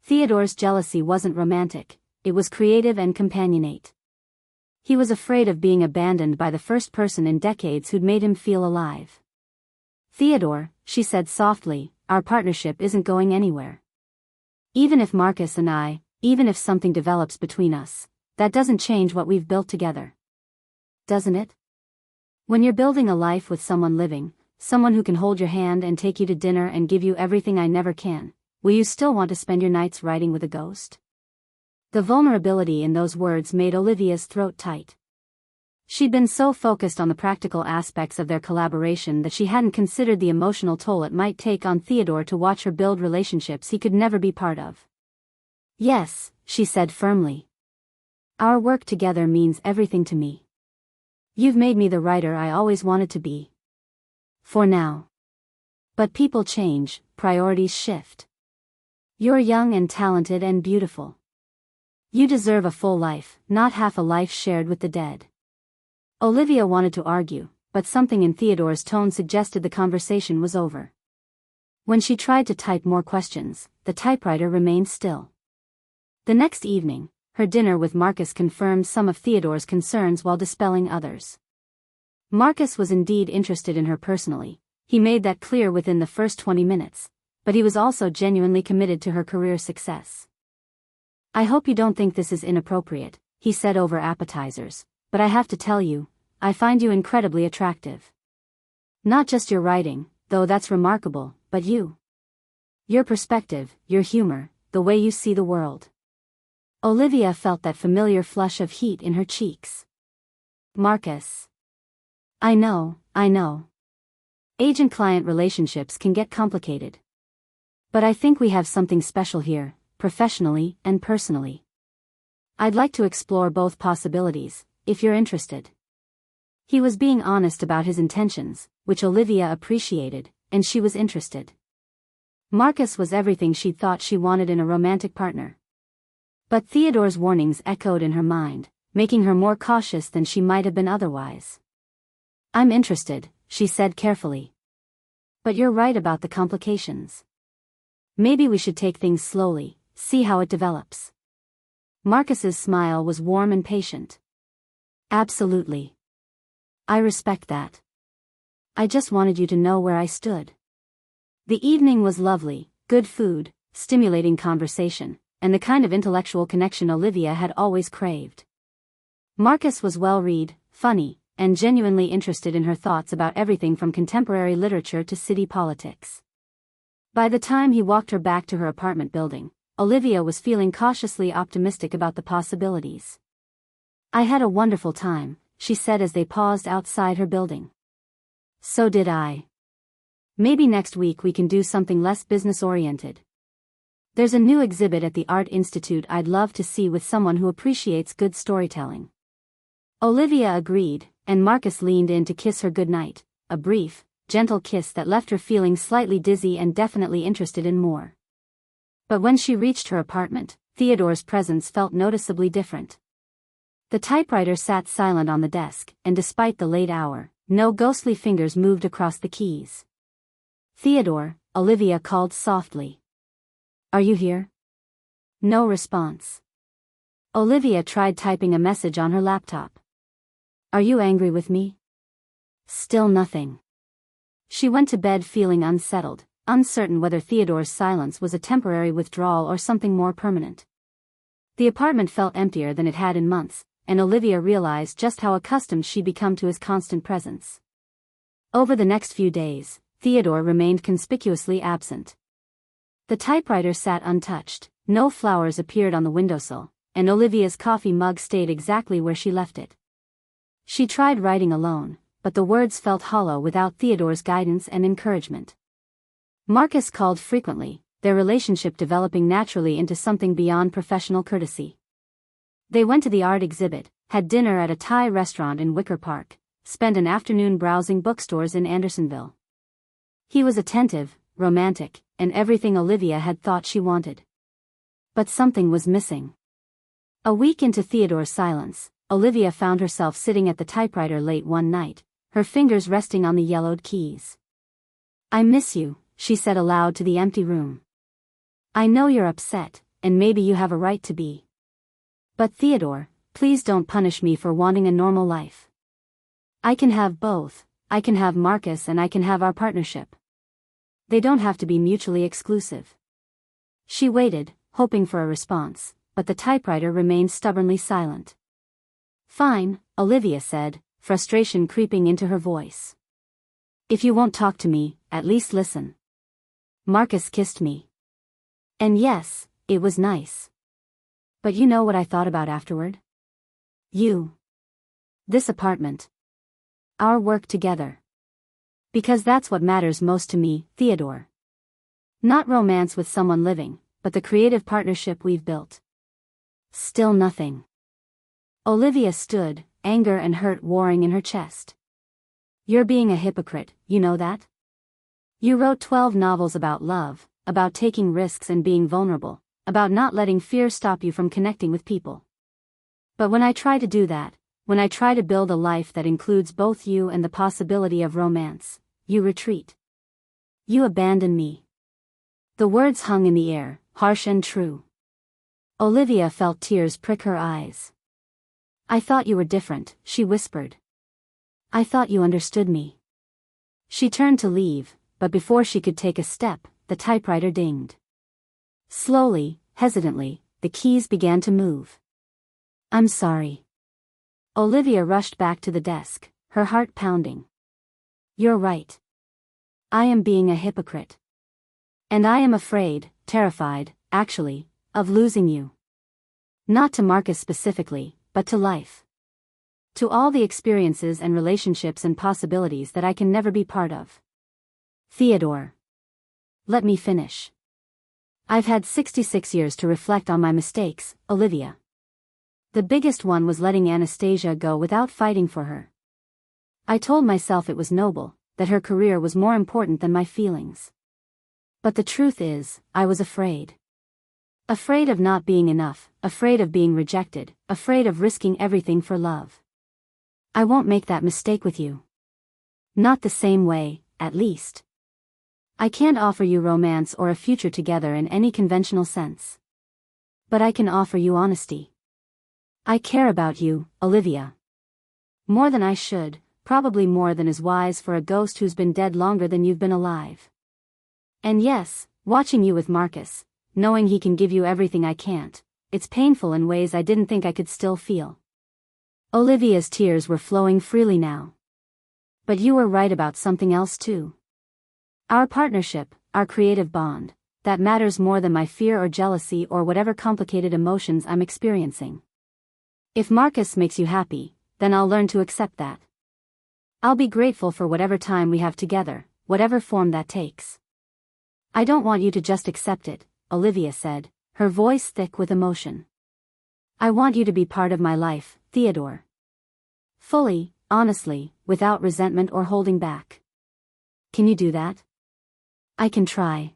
Theodore's jealousy wasn't romantic, it was creative and companionate. He was afraid of being abandoned by the first person in decades who'd made him feel alive. "Theodore," she said softly, "our partnership isn't going anywhere. Even if something develops between us, that doesn't change what we've built together. Doesn't it? When you're building a life with someone living, someone who can hold your hand and take you to dinner and give you everything I never can, will you still want to spend your nights writing with a ghost?" The vulnerability in those words made Olivia's throat tight. She'd been so focused on the practical aspects of their collaboration that she hadn't considered the emotional toll it might take on Theodore to watch her build relationships he could never be part of. "Yes," she said firmly. "Our work together means everything to me. You've made me the writer I always wanted to be. For now. But people change, priorities shift. You're young and talented and beautiful. You deserve a full life, not half a life shared with the dead." Olivia wanted to argue, but something in Theodore's tone suggested the conversation was over. When she tried to type more questions, the typewriter remained still. The next evening, her dinner with Marcus confirmed some of Theodore's concerns while dispelling others. Marcus was indeed interested in her personally, he made that clear within the first 20 minutes, but he was also genuinely committed to her career success. I hope you don't think this is inappropriate, he said over appetizers, but I have to tell you, I find you incredibly attractive. Not just your writing, though that's remarkable, but you. Your perspective, your humor, the way you see the world. Olivia felt that familiar flush of heat in her cheeks. Marcus. I know. Agent-client relationships can get complicated. But I think we have something special here, professionally and personally. I'd like to explore both possibilities, if you're interested. He was being honest about his intentions, which Olivia appreciated, and she was interested. Marcus was everything she'd thought she wanted in a romantic partner. But Theodore's warnings echoed in her mind, making her more cautious than she might have been otherwise. I'm interested, she said carefully. But you're right about the complications. Maybe we should take things slowly, see how it develops. Marcus's smile was warm and patient. Absolutely. I respect that. I just wanted you to know where I stood. The evening was lovely, good food, stimulating conversation, and the kind of intellectual connection Olivia had always craved. Marcus was well-read, funny, and genuinely interested in her thoughts about everything from contemporary literature to city politics. By the time he walked her back to her apartment building, Olivia was feeling cautiously optimistic about the possibilities. I had a wonderful time, she said as they paused outside her building. So did I. Maybe next week we can do something less business-oriented. There's a new exhibit at the Art Institute I'd love to see with someone who appreciates good storytelling. Olivia agreed, and Marcus leaned in to kiss her goodnight, a brief, gentle kiss that left her feeling slightly dizzy and definitely interested in more. But when she reached her apartment, Theodore's presence felt noticeably different. The typewriter sat silent on the desk, and despite the late hour, no ghostly fingers moved across the keys. Theodore, Olivia called softly. Are you here? No response. Olivia tried typing a message on her laptop. Are you angry with me? Still nothing. She went to bed feeling unsettled, uncertain whether Theodore's silence was a temporary withdrawal or something more permanent. The apartment felt emptier than it had in months, and Olivia realized just how accustomed she'd become to his constant presence. Over the next few days, Theodore remained conspicuously absent. The typewriter sat untouched, no flowers appeared on the windowsill, and Olivia's coffee mug stayed exactly where she left it. She tried writing alone, but the words felt hollow without Theodore's guidance and encouragement. Marcus called frequently, their relationship developing naturally into something beyond professional courtesy. They went to the art exhibit, had dinner at a Thai restaurant in Wicker Park, spent an afternoon browsing bookstores in Andersonville. He was attentive, romantic, and everything Olivia had thought she wanted. But something was missing. A week into Theodore's silence, Olivia found herself sitting at the typewriter late one night, her fingers resting on the yellowed keys. I miss you, she said aloud to the empty room. I know you're upset, and maybe you have a right to be. But Theodore, please don't punish me for wanting a normal life. I can have both, I can have Marcus and I can have our partnership. They don't have to be mutually exclusive. She waited, hoping for a response, but the typewriter remained stubbornly silent. Fine, Olivia said, frustration creeping into her voice. If you won't talk to me, at least listen. Marcus kissed me. And yes, it was nice. But you know what I thought about afterward? You. This apartment. Our work together. Because that's what matters most to me, Theodore. Not romance with someone living, but the creative partnership we've built. Still nothing. Olivia stood, anger and hurt warring in her chest. You're being a hypocrite, you know that? You wrote 12 novels about love, about taking risks and being vulnerable, about not letting fear stop you from connecting with people. But when I try to do that, when I try to build a life that includes both you and the possibility of romance, you retreat. You abandon me. The words hung in the air, harsh and true. Olivia felt tears prick her eyes. I thought you were different, she whispered. I thought you understood me. She turned to leave, but before she could take a step, the typewriter dinged. Slowly, hesitantly, the keys began to move. I'm sorry. Olivia rushed back to the desk, her heart pounding. You're right. I am being a hypocrite. And I am afraid, terrified, actually, of losing you. Not to Marcus specifically, but to life. To all the experiences and relationships and possibilities that I can never be part of. Theodore. Let me finish. I've had 66 years to reflect on my mistakes, Olivia. The biggest one was letting Anastasia go without fighting for her. I told myself it was noble, that her career was more important than my feelings. But the truth is, I was afraid. Afraid of not being enough, afraid of being rejected, afraid of risking everything for love. I won't make that mistake with you. Not the same way, at least. I can't offer you romance or a future together in any conventional sense. But I can offer you honesty. I care about you, Olivia. More than I should, probably more than is wise for a ghost who's been dead longer than you've been alive. And yes, watching you with Marcus, knowing he can give you everything I can't, it's painful in ways I didn't think I could still feel. Olivia's tears were flowing freely now. But you were right about something else too. Our partnership, our creative bond, that matters more than my fear or jealousy or whatever complicated emotions I'm experiencing. If Marcus makes you happy, then I'll learn to accept that. I'll be grateful for whatever time we have together, whatever form that takes. I don't want you to just accept it, Olivia said, her voice thick with emotion. I want you to be part of my life, Theodore. Fully, honestly, without resentment or holding back. Can you do that? I can try.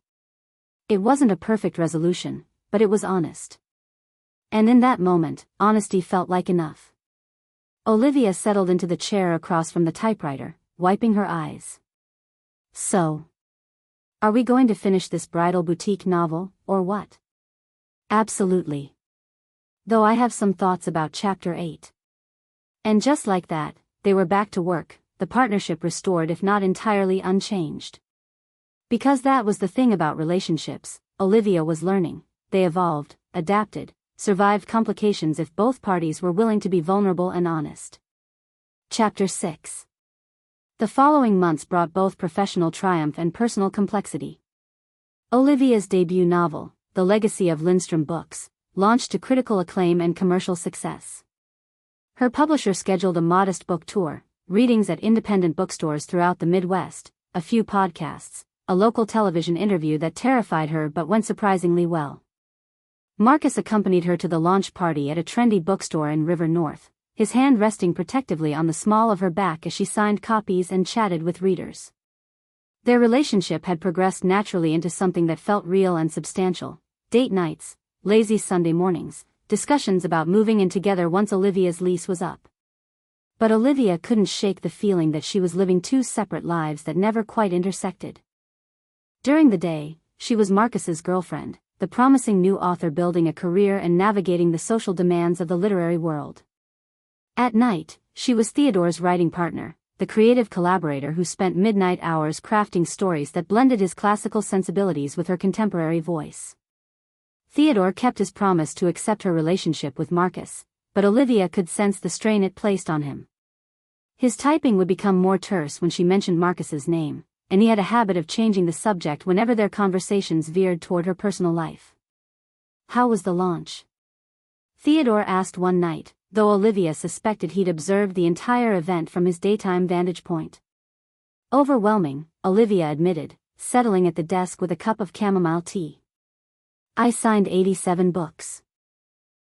It wasn't a perfect resolution, but it was honest. And in that moment, honesty felt like enough. Olivia settled into the chair across from the typewriter, wiping her eyes. So, are we going to finish this bridal boutique novel, or what? Absolutely. Though I have some thoughts about Chapter 8. And just like that, they were back to work, the partnership restored if not entirely unchanged. Because that was the thing about relationships, Olivia was learning, they evolved, adapted, survived complications if both parties were willing to be vulnerable and honest. Chapter 6. The following months brought both professional triumph and personal complexity. Olivia's debut novel, The Legacy of Lindstrom Books, launched to critical acclaim and commercial success. Her publisher scheduled a modest book tour, readings at independent bookstores throughout the Midwest, a few podcasts, a local television interview that terrified her but went surprisingly well. Marcus accompanied her to the launch party at a trendy bookstore in River North, his hand resting protectively on the small of her back as she signed copies and chatted with readers. Their relationship had progressed naturally into something that felt real and substantial: date nights, lazy Sunday mornings, discussions about moving in together once Olivia's lease was up. But Olivia couldn't shake the feeling that she was living two separate lives that never quite intersected. During the day, she was Marcus's girlfriend, the promising new author building a career and navigating the social demands of the literary world. At night, she was Theodore's writing partner, the creative collaborator who spent midnight hours crafting stories that blended his classical sensibilities with her contemporary voice. Theodore kept his promise to accept her relationship with Marcus, but Olivia could sense the strain it placed on him. His typing would become more terse when she mentioned Marcus's name, and he had a habit of changing the subject whenever their conversations veered toward her personal life. How was the launch? Theodore asked one night, though Olivia suspected he'd observed the entire event from his daytime vantage point. Overwhelming, Olivia admitted, settling at the desk with a cup of chamomile tea. I signed 87 books.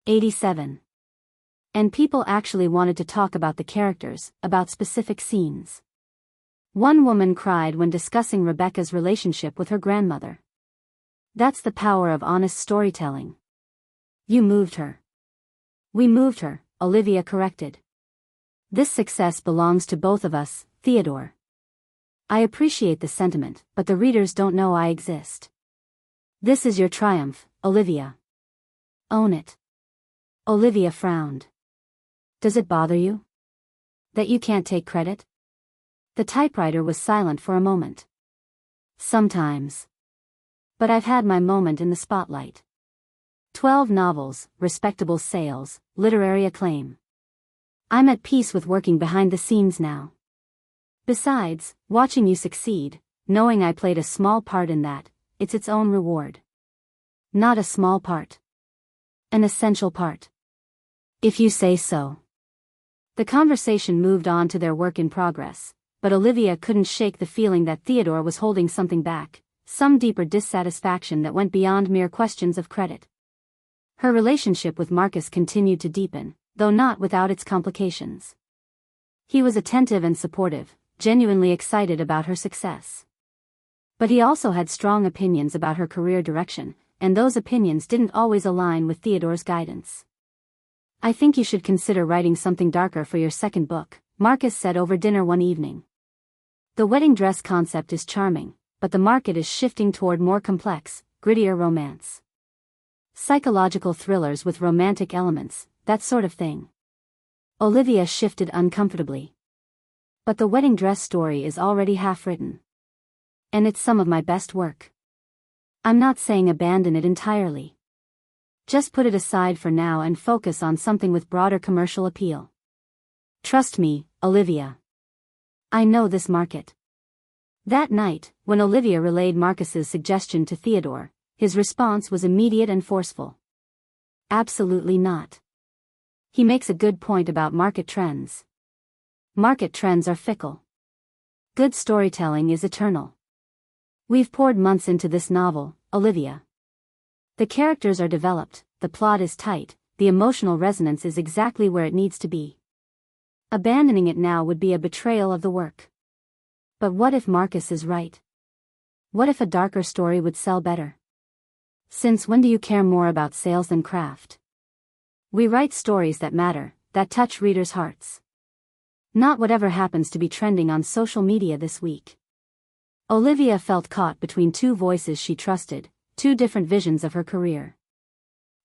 87. And people actually wanted to talk about the characters, about specific scenes. One woman cried when discussing Rebecca's relationship with her grandmother. That's the power of honest storytelling. You moved her. We moved her, Olivia corrected. This success belongs to both of us, Theodore. I appreciate the sentiment, but the readers don't know I exist. This is your triumph, Olivia. Own it. Olivia frowned. Does it bother you? That you can't take credit? The typewriter was silent for a moment. Sometimes. But I've had my moment in the spotlight. 12 novels, respectable sales, literary acclaim. I'm at peace with working behind the scenes now. Besides, watching you succeed, knowing I played a small part in that, it's its own reward. Not a small part. An essential part. If you say so. The conversation moved on to their work in progress, but Olivia couldn't shake the feeling that Theodore was holding something back, some deeper dissatisfaction that went beyond mere questions of credit. Her relationship with Marcus continued to deepen, though not without its complications. He was attentive and supportive, genuinely excited about her success. But he also had strong opinions about her career direction, and those opinions didn't always align with Theodore's guidance. I think you should consider writing something darker for your second book, Marcus said over dinner one evening. The wedding dress concept is charming, but the market is shifting toward more complex, grittier romance. Psychological thrillers with romantic elements, that sort of thing. Olivia shifted uncomfortably. But the wedding dress story is already half written. And it's some of my best work. I'm not saying abandon it entirely. Just put it aside for now and focus on something with broader commercial appeal. Trust me, Olivia. I know this market. That night, when Olivia relayed Marcus's suggestion to Theodore, his response was immediate and forceful. Absolutely not. He makes a good point about market trends. Market trends are fickle. Good storytelling is eternal. We've poured months into this novel, Olivia. The characters are developed, the plot is tight, the emotional resonance is exactly where it needs to be. Abandoning it now would be a betrayal of the work. But what if Marcus is right? What if a darker story would sell better? Since when do you care more about sales than craft? We write stories that matter, that touch readers' hearts. Not whatever happens to be trending on social media this week. Olivia felt caught between two voices she trusted, two different visions of her career.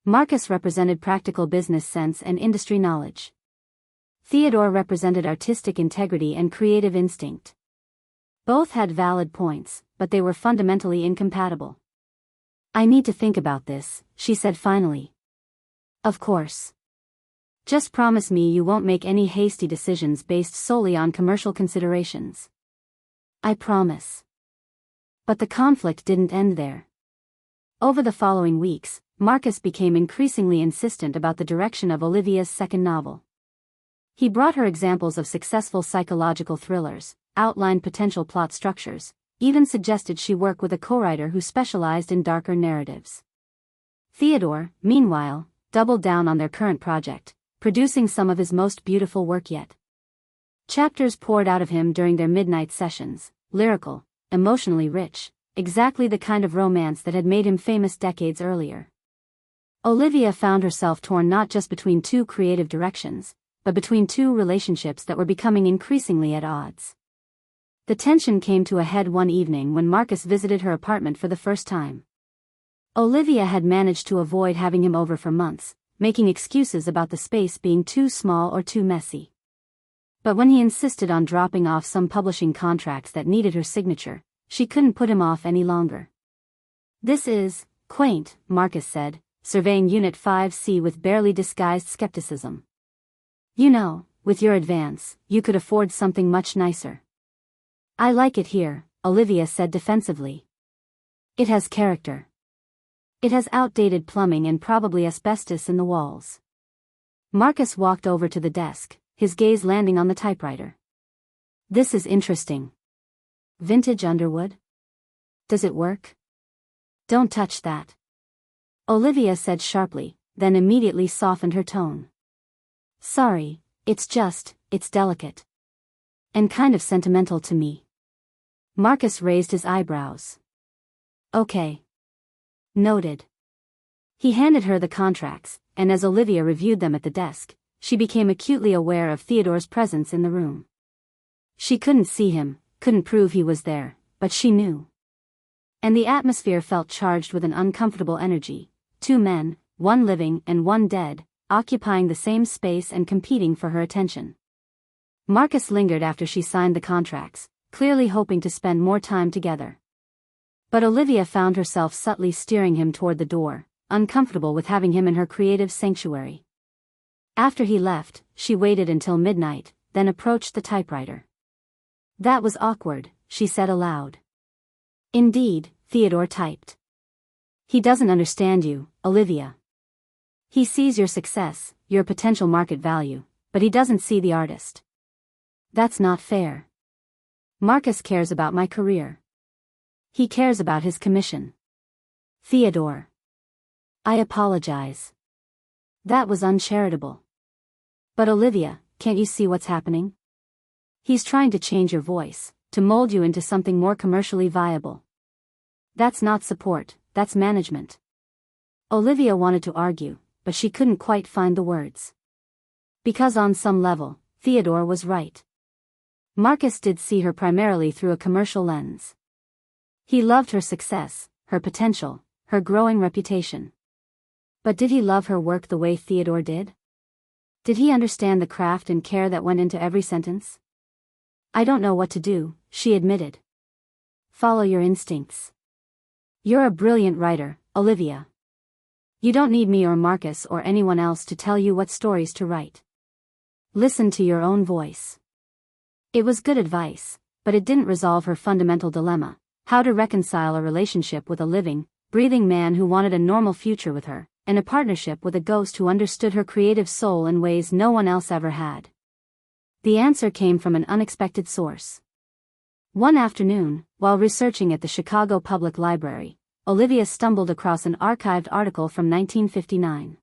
Marcus represented practical business sense and industry knowledge. Theodore represented artistic integrity and creative instinct. Both had valid points, but they were fundamentally incompatible. I need to think about this, she said finally. Of course. Just promise me you won't make any hasty decisions based solely on commercial considerations. I promise. But the conflict didn't end there. Over the following weeks, Marcus became increasingly insistent about the direction of Olivia's second novel. He brought her examples of successful psychological thrillers, outlined potential plot structures, even suggested she work with a co-writer who specialized in darker narratives. Theodore, meanwhile, doubled down on their current project, producing some of his most beautiful work yet. Chapters poured out of him during their midnight sessions, lyrical, emotionally rich, exactly the kind of romance that had made him famous decades earlier. Olivia found herself torn not just between two creative directions, but between two relationships that were becoming increasingly at odds. The tension came to a head one evening when Marcus visited her apartment for the first time. Olivia had managed to avoid having him over for months, making excuses about the space being too small or too messy. But when he insisted on dropping off some publishing contracts that needed her signature, she couldn't put him off any longer. This is quaint, Marcus said, surveying Unit 5C with barely disguised skepticism. You know, with your advance, you could afford something much nicer. I like it here, Olivia said defensively. It has character. It has outdated plumbing and probably asbestos in the walls. Marcus walked over to the desk, his gaze landing on the typewriter. This is interesting. Vintage Underwood? Does it work? Don't touch that. Olivia said sharply, then immediately softened her tone. Sorry, it's delicate. And kind of sentimental to me. Marcus raised his eyebrows. Okay. Noted. He handed her the contracts, and as Olivia reviewed them at the desk, she became acutely aware of Theodore's presence in the room. She couldn't see him, couldn't prove he was there, but she knew. And the atmosphere felt charged with an uncomfortable energy, two men, one living and one dead, occupying the same space and competing for her attention. Marcus lingered after she signed the contracts, clearly hoping to spend more time together. But Olivia found herself subtly steering him toward the door, uncomfortable with having him in her creative sanctuary. After he left, she waited until midnight, then approached the typewriter. "That was awkward," she said aloud. "Indeed," Theodore typed. "He doesn't understand you, Olivia. He sees your success, your potential market value, but he doesn't see the artist. That's not fair. Marcus cares about my career. He cares about his commission." "Theodore. I apologize. That was uncharitable. But Olivia, can't you see what's happening? He's trying to change your voice, to mold you into something more commercially viable. That's not support, that's management." Olivia wanted to argue, but she couldn't quite find the words. Because on some level, Theodore was right. Marcus did see her primarily through a commercial lens. He loved her success, her potential, her growing reputation. But did he love her work the way Theodore did? Did he understand the craft and care that went into every sentence? "I don't know what to do," she admitted. "Follow your instincts. You're a brilliant writer, Olivia. You don't need me or Marcus or anyone else to tell you what stories to write. Listen to your own voice." It was good advice, but it didn't resolve her fundamental dilemma: how to reconcile a relationship with a living, breathing man who wanted a normal future with her, and a partnership with a ghost who understood her creative soul in ways no one else ever had. The answer came from an unexpected source. One afternoon, while researching at the Chicago Public Library, Olivia stumbled across an archived article from 1959.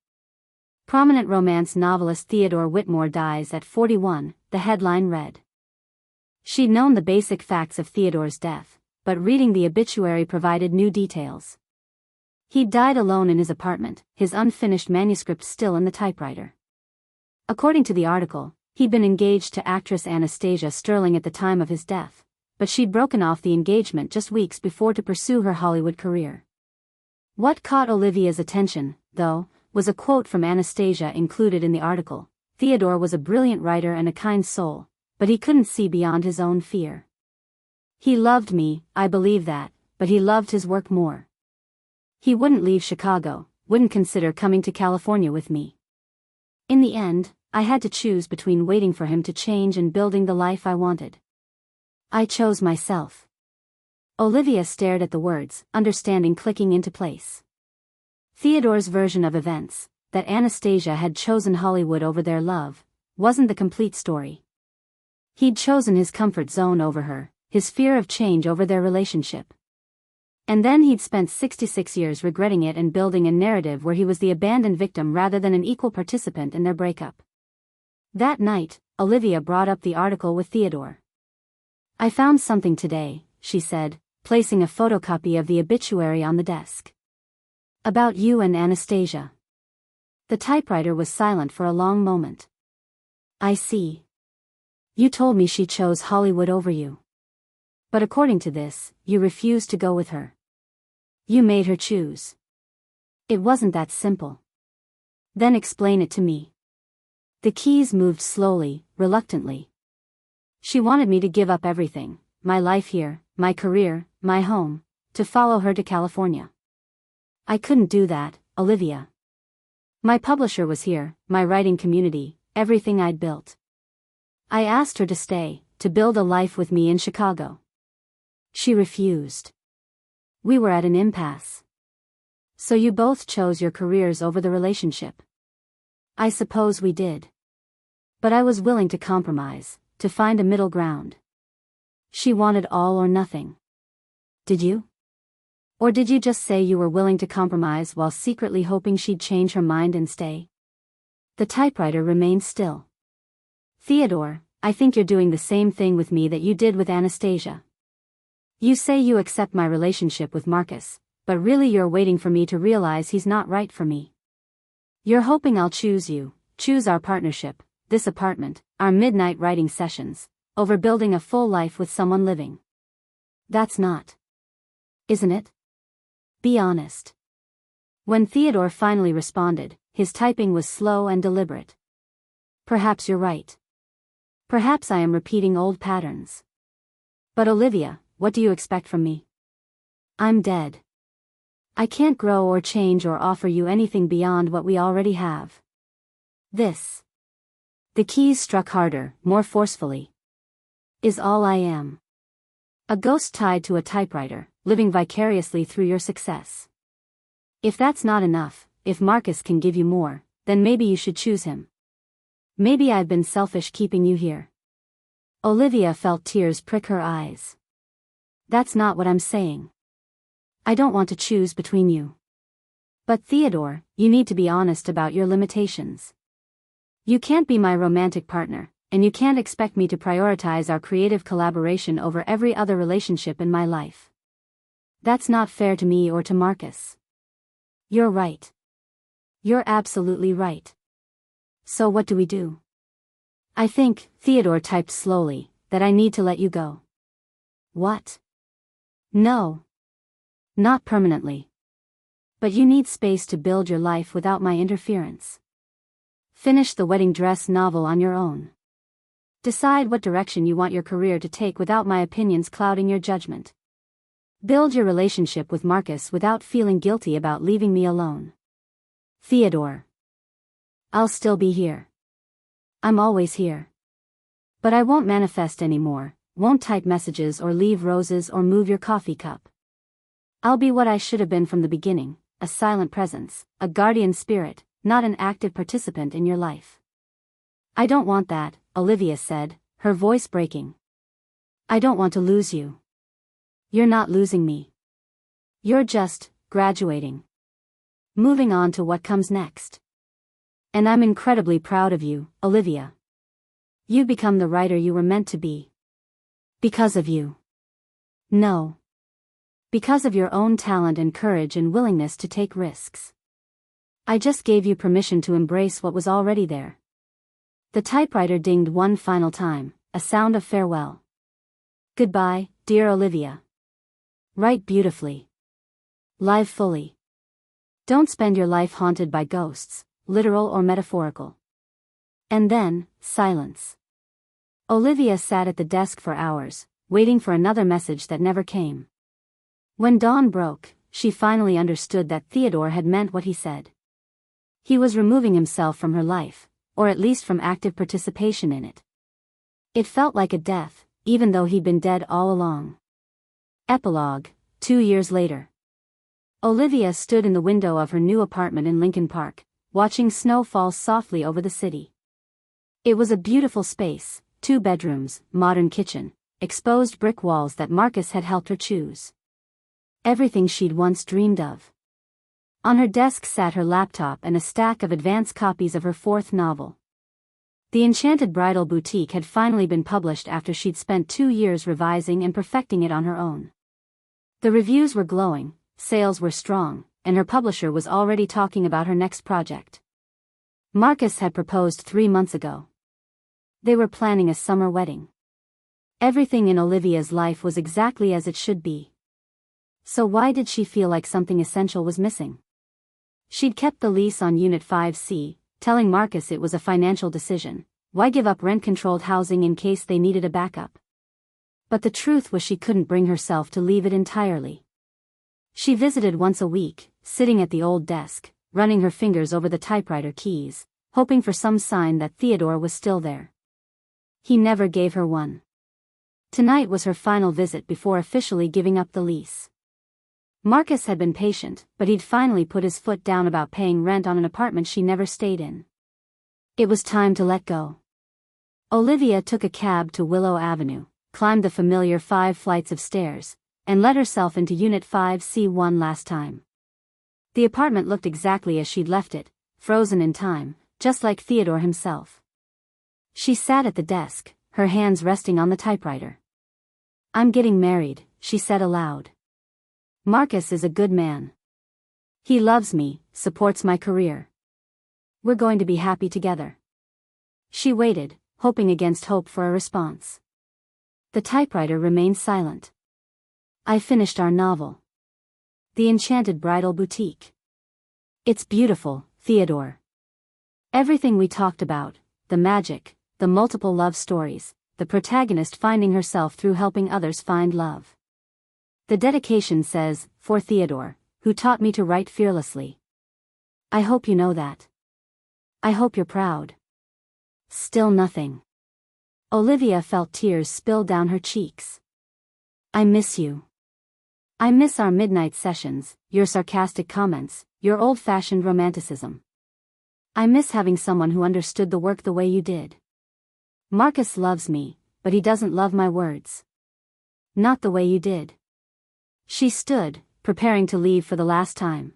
"Prominent romance novelist Theodore Whitmore dies at 41, the headline read. She'd known the basic facts of Theodore's death, but reading the obituary provided new details. He'd died alone in his apartment, his unfinished manuscript still in the typewriter. According to the article, he'd been engaged to actress Anastasia Sterling at the time of his death, but she'd broken off the engagement just weeks before to pursue her Hollywood career. What caught Olivia's attention, though, was a quote from Anastasia included in the article. "Theodore was a brilliant writer and a kind soul, but he couldn't see beyond his own fear. He loved me, I believe that, but he loved his work more. He wouldn't leave Chicago, wouldn't consider coming to California with me. In the end, I had to choose between waiting for him to change and building the life I wanted. I chose myself." Olivia stared at the words, understanding clicking into place. Theodore's version of events, that Anastasia had chosen Hollywood over their love, wasn't the complete story. He'd chosen his comfort zone over her, his fear of change over their relationship. And then he'd spent 66 years regretting it and building a narrative where he was the abandoned victim rather than an equal participant in their breakup. That night, Olivia brought up the article with Theodore. "I found something today," she said, placing a photocopy of the obituary on the desk. "About you and Anastasia." The typewriter was silent for a long moment. "I see. You told me she chose Hollywood over you. But according to this, you refused to go with her. You made her choose. It wasn't that simple. Then explain it to me." The keys moved slowly, reluctantly. "She wanted me to give up everything, my life here, my career, my home, to follow her to California. I couldn't do that, Olivia. My publisher was here, my writing community, everything I'd built. I asked her to stay, to build a life with me in Chicago. She refused. We were at an impasse. So you both chose your careers over the relationship." "I suppose we did. But I was willing to compromise, to find a middle ground." "She wanted all or nothing. Did you? Or did you just say you were willing to compromise while secretly hoping she'd change her mind and stay?" The typewriter remained still. "Theodore, I think you're doing the same thing with me that you did with Anastasia. You say you accept my relationship with Marcus, but really you're waiting for me to realize he's not right for me. You're hoping I'll choose you, choose our partnership, this apartment, our midnight writing sessions, over building a full life with someone living. That's not. Isn't it? Be honest." When Theodore finally responded, his typing was slow and deliberate. "Perhaps you're right. Perhaps I am repeating old patterns. But Olivia, what do you expect from me? I'm dead. I can't grow or change or offer you anything beyond what we already have. This. The keys struck harder, more forcefully. Is all I am. A ghost tied to a typewriter, living vicariously through your success. If that's not enough, if Marcus can give you more, then maybe you should choose him. Maybe I've been selfish keeping you here. Olivia felt tears prick her eyes. That's not what I'm saying. I don't want to choose between you. But Theodore, you need to be honest about your limitations. You can't be my romantic partner, and you can't expect me to prioritize our creative collaboration over every other relationship in my life. That's not fair to me or to Marcus. You're right. You're absolutely right. So what do we do? I think, Theodore typed slowly, that I need to let you go. What? No. Not permanently. But you need space to build your life without my interference. Finish the wedding dress novel on your own. Decide what direction you want your career to take without my opinions clouding your judgment. Build your relationship with Marcus without feeling guilty about leaving me alone. Theodore. I'll still be here. I'm always here. But I won't manifest anymore, won't type messages or leave roses or move your coffee cup. I'll be what I should have been from the beginning, a silent presence, a guardian spirit, not an active participant in your life. I don't want that, Olivia said, her voice breaking. I don't want to lose you. You're not losing me. You're just graduating. Moving on to what comes next. And I'm incredibly proud of you, Olivia. You've become the writer you were meant to be. Because of you. No. Because of your own talent and courage and willingness to take risks. I just gave you permission to embrace what was already there. The typewriter dinged one final time, a sound of farewell. Goodbye, dear Olivia. Write beautifully. Live fully. Don't spend your life haunted by ghosts, literal or metaphorical. And then, silence. Olivia sat at the desk for hours, waiting for another message that never came. When dawn broke, she finally understood that Theodore had meant what he said. He was removing himself from her life, or at least from active participation in it. It felt like a death, even though he'd been dead all along. Epilogue, 2 years later. Olivia stood in the window of her new apartment in Lincoln Park, watching snow fall softly over the city. It was a beautiful space, 2 bedrooms, modern kitchen, exposed brick walls that Marcus had helped her choose. Everything she'd once dreamed of. On her desk sat her laptop and a stack of advance copies of her 4th novel. The Enchanted Bridal Boutique had finally been published after she'd spent 2 years revising and perfecting it on her own. The reviews were glowing, sales were strong, and her publisher was already talking about her next project. Marcus had proposed 3 months ago. They were planning a summer wedding. Everything in Olivia's life was exactly as it should be. So why did she feel like something essential was missing? She'd kept the lease on Unit 5C, telling Marcus it was a financial decision. Why give up rent-controlled housing in case they needed a backup? But the truth was she couldn't bring herself to leave it entirely. She visited once a week, sitting at the old desk, running her fingers over the typewriter keys, hoping for some sign that Theodore was still there. He never gave her one. Tonight was her final visit before officially giving up the lease. Marcus had been patient, but he'd finally put his foot down about paying rent on an apartment she never stayed in. It was time to let go. Olivia took a cab to Willow Avenue, climbed the familiar 5 flights of stairs, and let herself into Unit 5C one last time. The apartment looked exactly as she'd left it, frozen in time, just like Theodore himself. She sat at the desk, her hands resting on the typewriter. "I'm getting married," she said aloud. "Marcus is a good man. He loves me, supports my career. We're going to be happy together." She waited, hoping against hope for a response. The typewriter remained silent. "I finished our novel. The Enchanted Bridal Boutique. It's beautiful, Theodore. Everything we talked about, the magic, the multiple love stories, the protagonist finding herself through helping others find love. The dedication says, for Theodore, who taught me to write fearlessly. I hope you know that. I hope you're proud. Still nothing. Olivia felt tears spill down her cheeks. I miss you. I miss our midnight sessions, your sarcastic comments, your old-fashioned romanticism. I miss having someone who understood the work the way you did. Marcus loves me, but he doesn't love my words. Not the way you did. She stood, preparing to leave for the last time.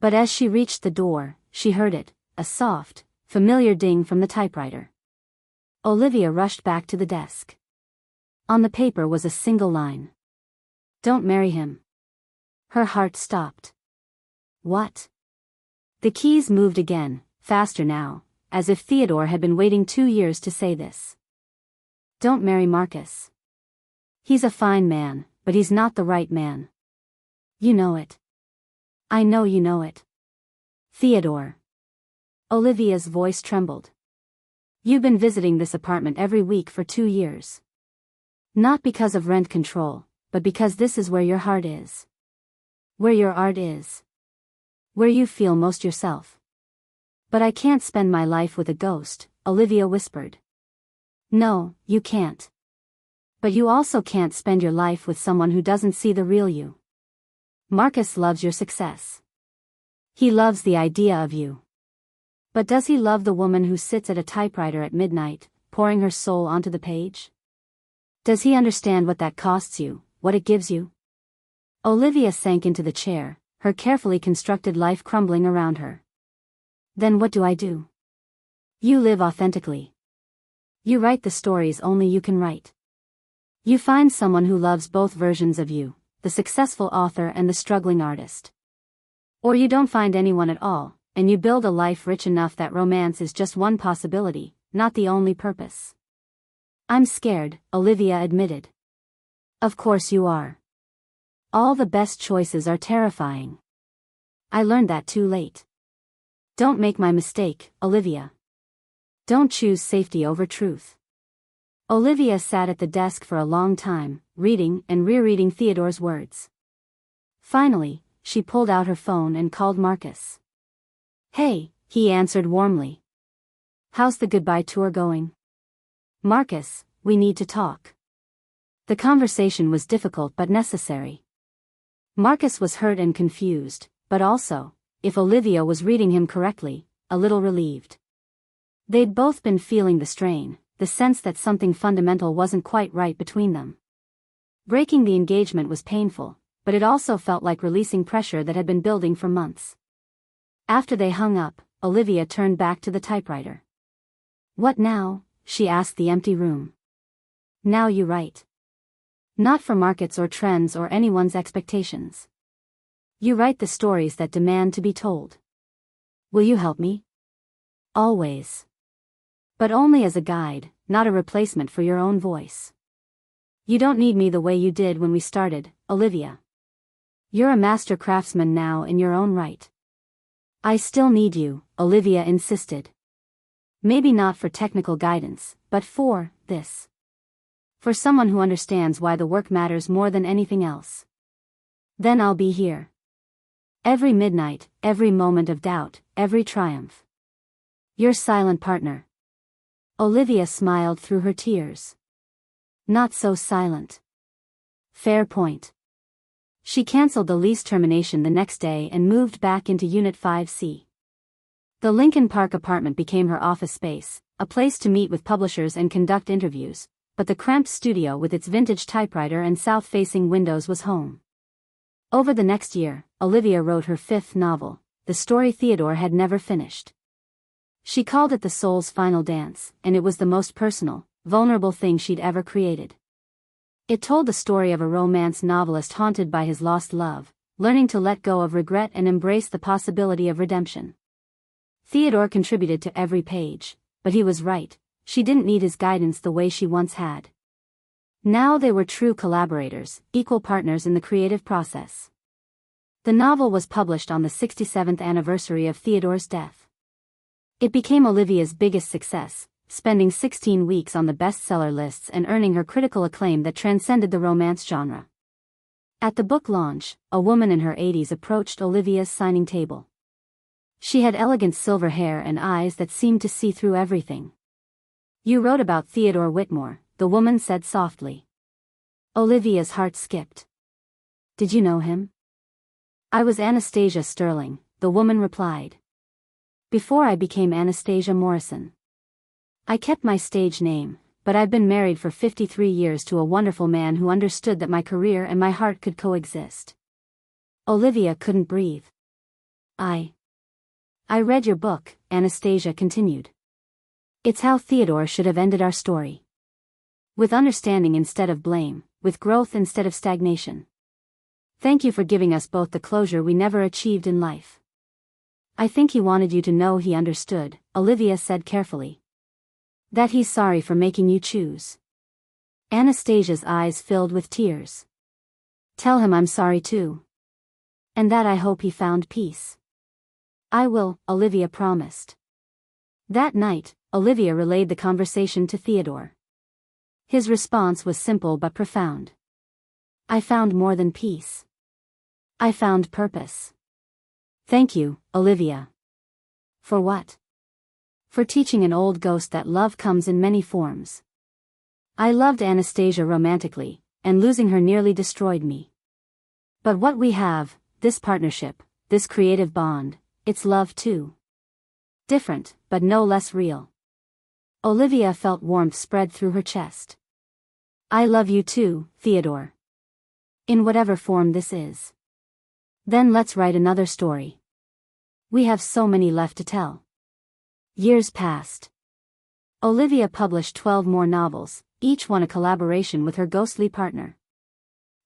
But as she reached the door, she heard it, a soft, familiar ding from the typewriter. Olivia rushed back to the desk. On the paper was a single line. Don't marry him. Her heart stopped. What? The keys moved again, faster now, as if Theodore had been waiting 2 years to say this. Don't marry Marcus. He's a fine man, but he's not the right man. You know it. I know you know it. Theodore. Olivia's voice trembled. You've been visiting this apartment every week for 2 years. Not because of rent control, but because this is where your heart is. Where your art is. Where you feel most yourself. But I can't spend my life with a ghost, Olivia whispered. No, you can't. But you also can't spend your life with someone who doesn't see the real you. Marcus loves your success. He loves the idea of you. But does he love the woman who sits at a typewriter at midnight, pouring her soul onto the page? Does he understand what that costs you, what it gives you? Olivia sank into the chair, her carefully constructed life crumbling around her. Then what do I do? You live authentically. You write the stories only you can write. You find someone who loves both versions of you, the successful author and the struggling artist. Or you don't find anyone at all, and you build a life rich enough that romance is just one possibility, not the only purpose. I'm scared, Olivia admitted. Of course you are. All the best choices are terrifying. I learned that too late. Don't make my mistake, Olivia. Don't choose safety over truth. Olivia sat at the desk for a long time, reading and rereading Theodore's words. Finally, she pulled out her phone and called Marcus. Hey, he answered warmly. How's the goodbye tour going? Marcus, we need to talk. The conversation was difficult but necessary. Marcus was hurt and confused, but also, if Olivia was reading him correctly, a little relieved. They'd both been feeling the strain, the sense that something fundamental wasn't quite right between them. Breaking the engagement was painful, but it also felt like releasing pressure that had been building for months. After they hung up, Olivia turned back to the typewriter. What now? She asked the empty room. Now you write. Not for markets or trends or anyone's expectations. You write the stories that demand to be told. Will you help me? Always. But only as a guide, not a replacement for your own voice. You don't need me the way you did when we started, Olivia. You're a master craftsman now in your own right. I still need you, Olivia insisted. Maybe not for technical guidance, but for this. For someone who understands why the work matters more than anything else. Then I'll be here. Every midnight, every moment of doubt, every triumph. Your silent partner. Olivia smiled through her tears. Not so silent. Fair point. She cancelled the lease termination the next day and moved back into Unit 5C. The Lincoln Park apartment became her office space, a place to meet with publishers and conduct interviews, but the cramped studio with its vintage typewriter and south-facing windows was home. Over the next year, Olivia wrote her 5th novel, the story Theodore had never finished. She called it The Soul's Final Dance, and it was the most personal, vulnerable thing she'd ever created. It told the story of a romance novelist haunted by his lost love, learning to let go of regret and embrace the possibility of redemption. Theodore contributed to every page, but he was right, she didn't need his guidance the way she once had. Now they were true collaborators, equal partners in the creative process. The novel was published on the 67th anniversary of Theodore's death. It became Olivia's biggest success, spending 16 weeks on the bestseller lists and earning her critical acclaim that transcended the romance genre. At the book launch, a woman in her 80s approached Olivia's signing table. She had elegant silver hair and eyes that seemed to see through everything. "You wrote about Theodore Whitmore," the woman said softly. Olivia's heart skipped. "Did you know him?" "I was Anastasia Sterling," the woman replied. "Before I became Anastasia Morrison. I kept my stage name, but I've been married for 53 years to a wonderful man who understood that my career and my heart could coexist." Olivia couldn't breathe. I read your book," Anastasia continued. "It's how Theodore should have ended our story. With understanding instead of blame, with growth instead of stagnation. Thank you for giving us both the closure we never achieved in life." "I think he wanted you to know he understood," Olivia said carefully. "That he's sorry for making you choose." Anastasia's eyes filled with tears. "Tell him I'm sorry too. And that I hope he found peace." "I will," Olivia promised. That night, Olivia relayed the conversation to Theodore. His response was simple but profound. "I found more than peace. I found purpose." "Thank you, Olivia." "For what?" "For teaching an old ghost that love comes in many forms. I loved Anastasia romantically, and losing her nearly destroyed me. But what we have, this partnership, this creative bond, it's love too. Different, but no less real." Olivia felt warmth spread through her chest. "I love you too, Theodore. In whatever form this is. Then let's write another story. We have so many left to tell." Years passed. Olivia published 12 more novels, each one a collaboration with her ghostly partner.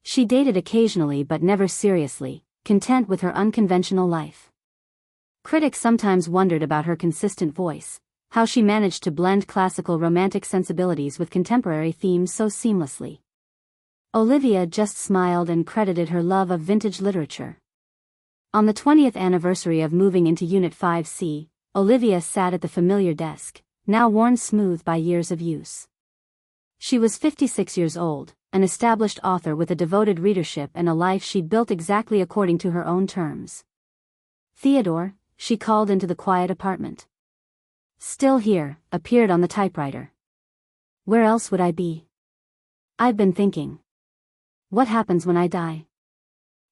She dated occasionally but never seriously, content with her unconventional life. Critics sometimes wondered about her consistent voice, how she managed to blend classical romantic sensibilities with contemporary themes so seamlessly. Olivia just smiled and credited her love of vintage literature. On the 20th anniversary of moving into Unit 5C, Olivia sat at the familiar desk, now worn smooth by years of use. She was 56 years old, an established author with a devoted readership and a life she'd built exactly according to her own terms. "Theodore," she called into the quiet apartment. "Still here," appeared on the typewriter. "Where else would I be? I've been thinking. What happens when I die?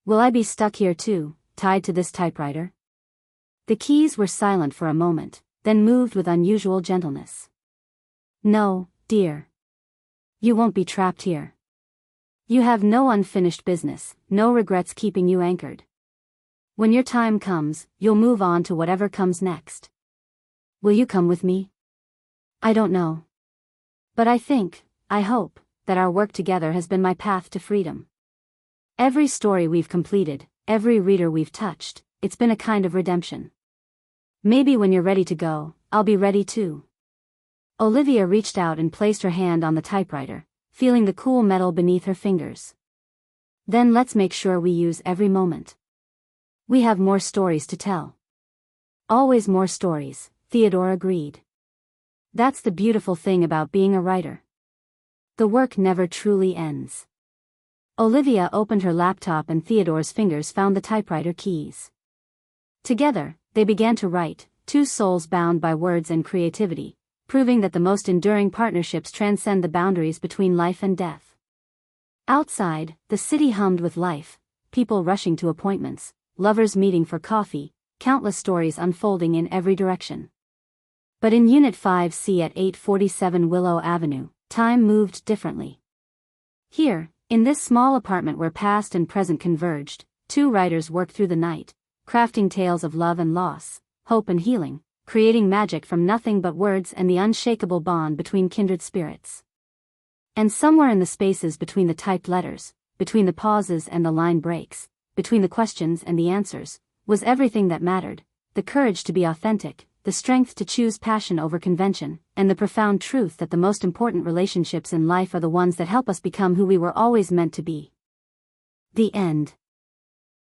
Will I be stuck here too, tied to this typewriter?" The keys were silent for a moment, then moved with unusual gentleness. "No, dear. You won't be trapped here. You have no unfinished business, no regrets keeping you anchored. When your time comes, you'll move on to whatever comes next. Will you come with me? I don't know. But I hope, that our work together has been my path to freedom. Every story we've completed, every reader we've touched, it's been a kind of redemption. Maybe when you're ready to go, I'll be ready too." Olivia reached out and placed her hand on the typewriter, feeling the cool metal beneath her fingers. "Then let's make sure we use every moment. We have more stories to tell." "Always more stories," Theodore agreed. "That's the beautiful thing about being a writer. The work never truly ends." Olivia opened her laptop and Theodore's fingers found the typewriter keys. Together, they began to write, two souls bound by words and creativity, proving that the most enduring partnerships transcend the boundaries between life and death. Outside, the city hummed with life, people rushing to appointments, lovers meeting for coffee, countless stories unfolding in every direction. But in Unit 5C at 847 Willow Avenue, time moved differently. Here, in this small apartment where past and present converged, two writers worked through the night, crafting tales of love and loss, hope and healing, creating magic from nothing but words and the unshakable bond between kindred spirits. And somewhere in the spaces between the typed letters, between the pauses and the line breaks, between the questions and the answers, was everything that mattered: the courage to be authentic, the strength to choose passion over convention, and the profound truth that the most important relationships in life are the ones that help us become who we were always meant to be. The end.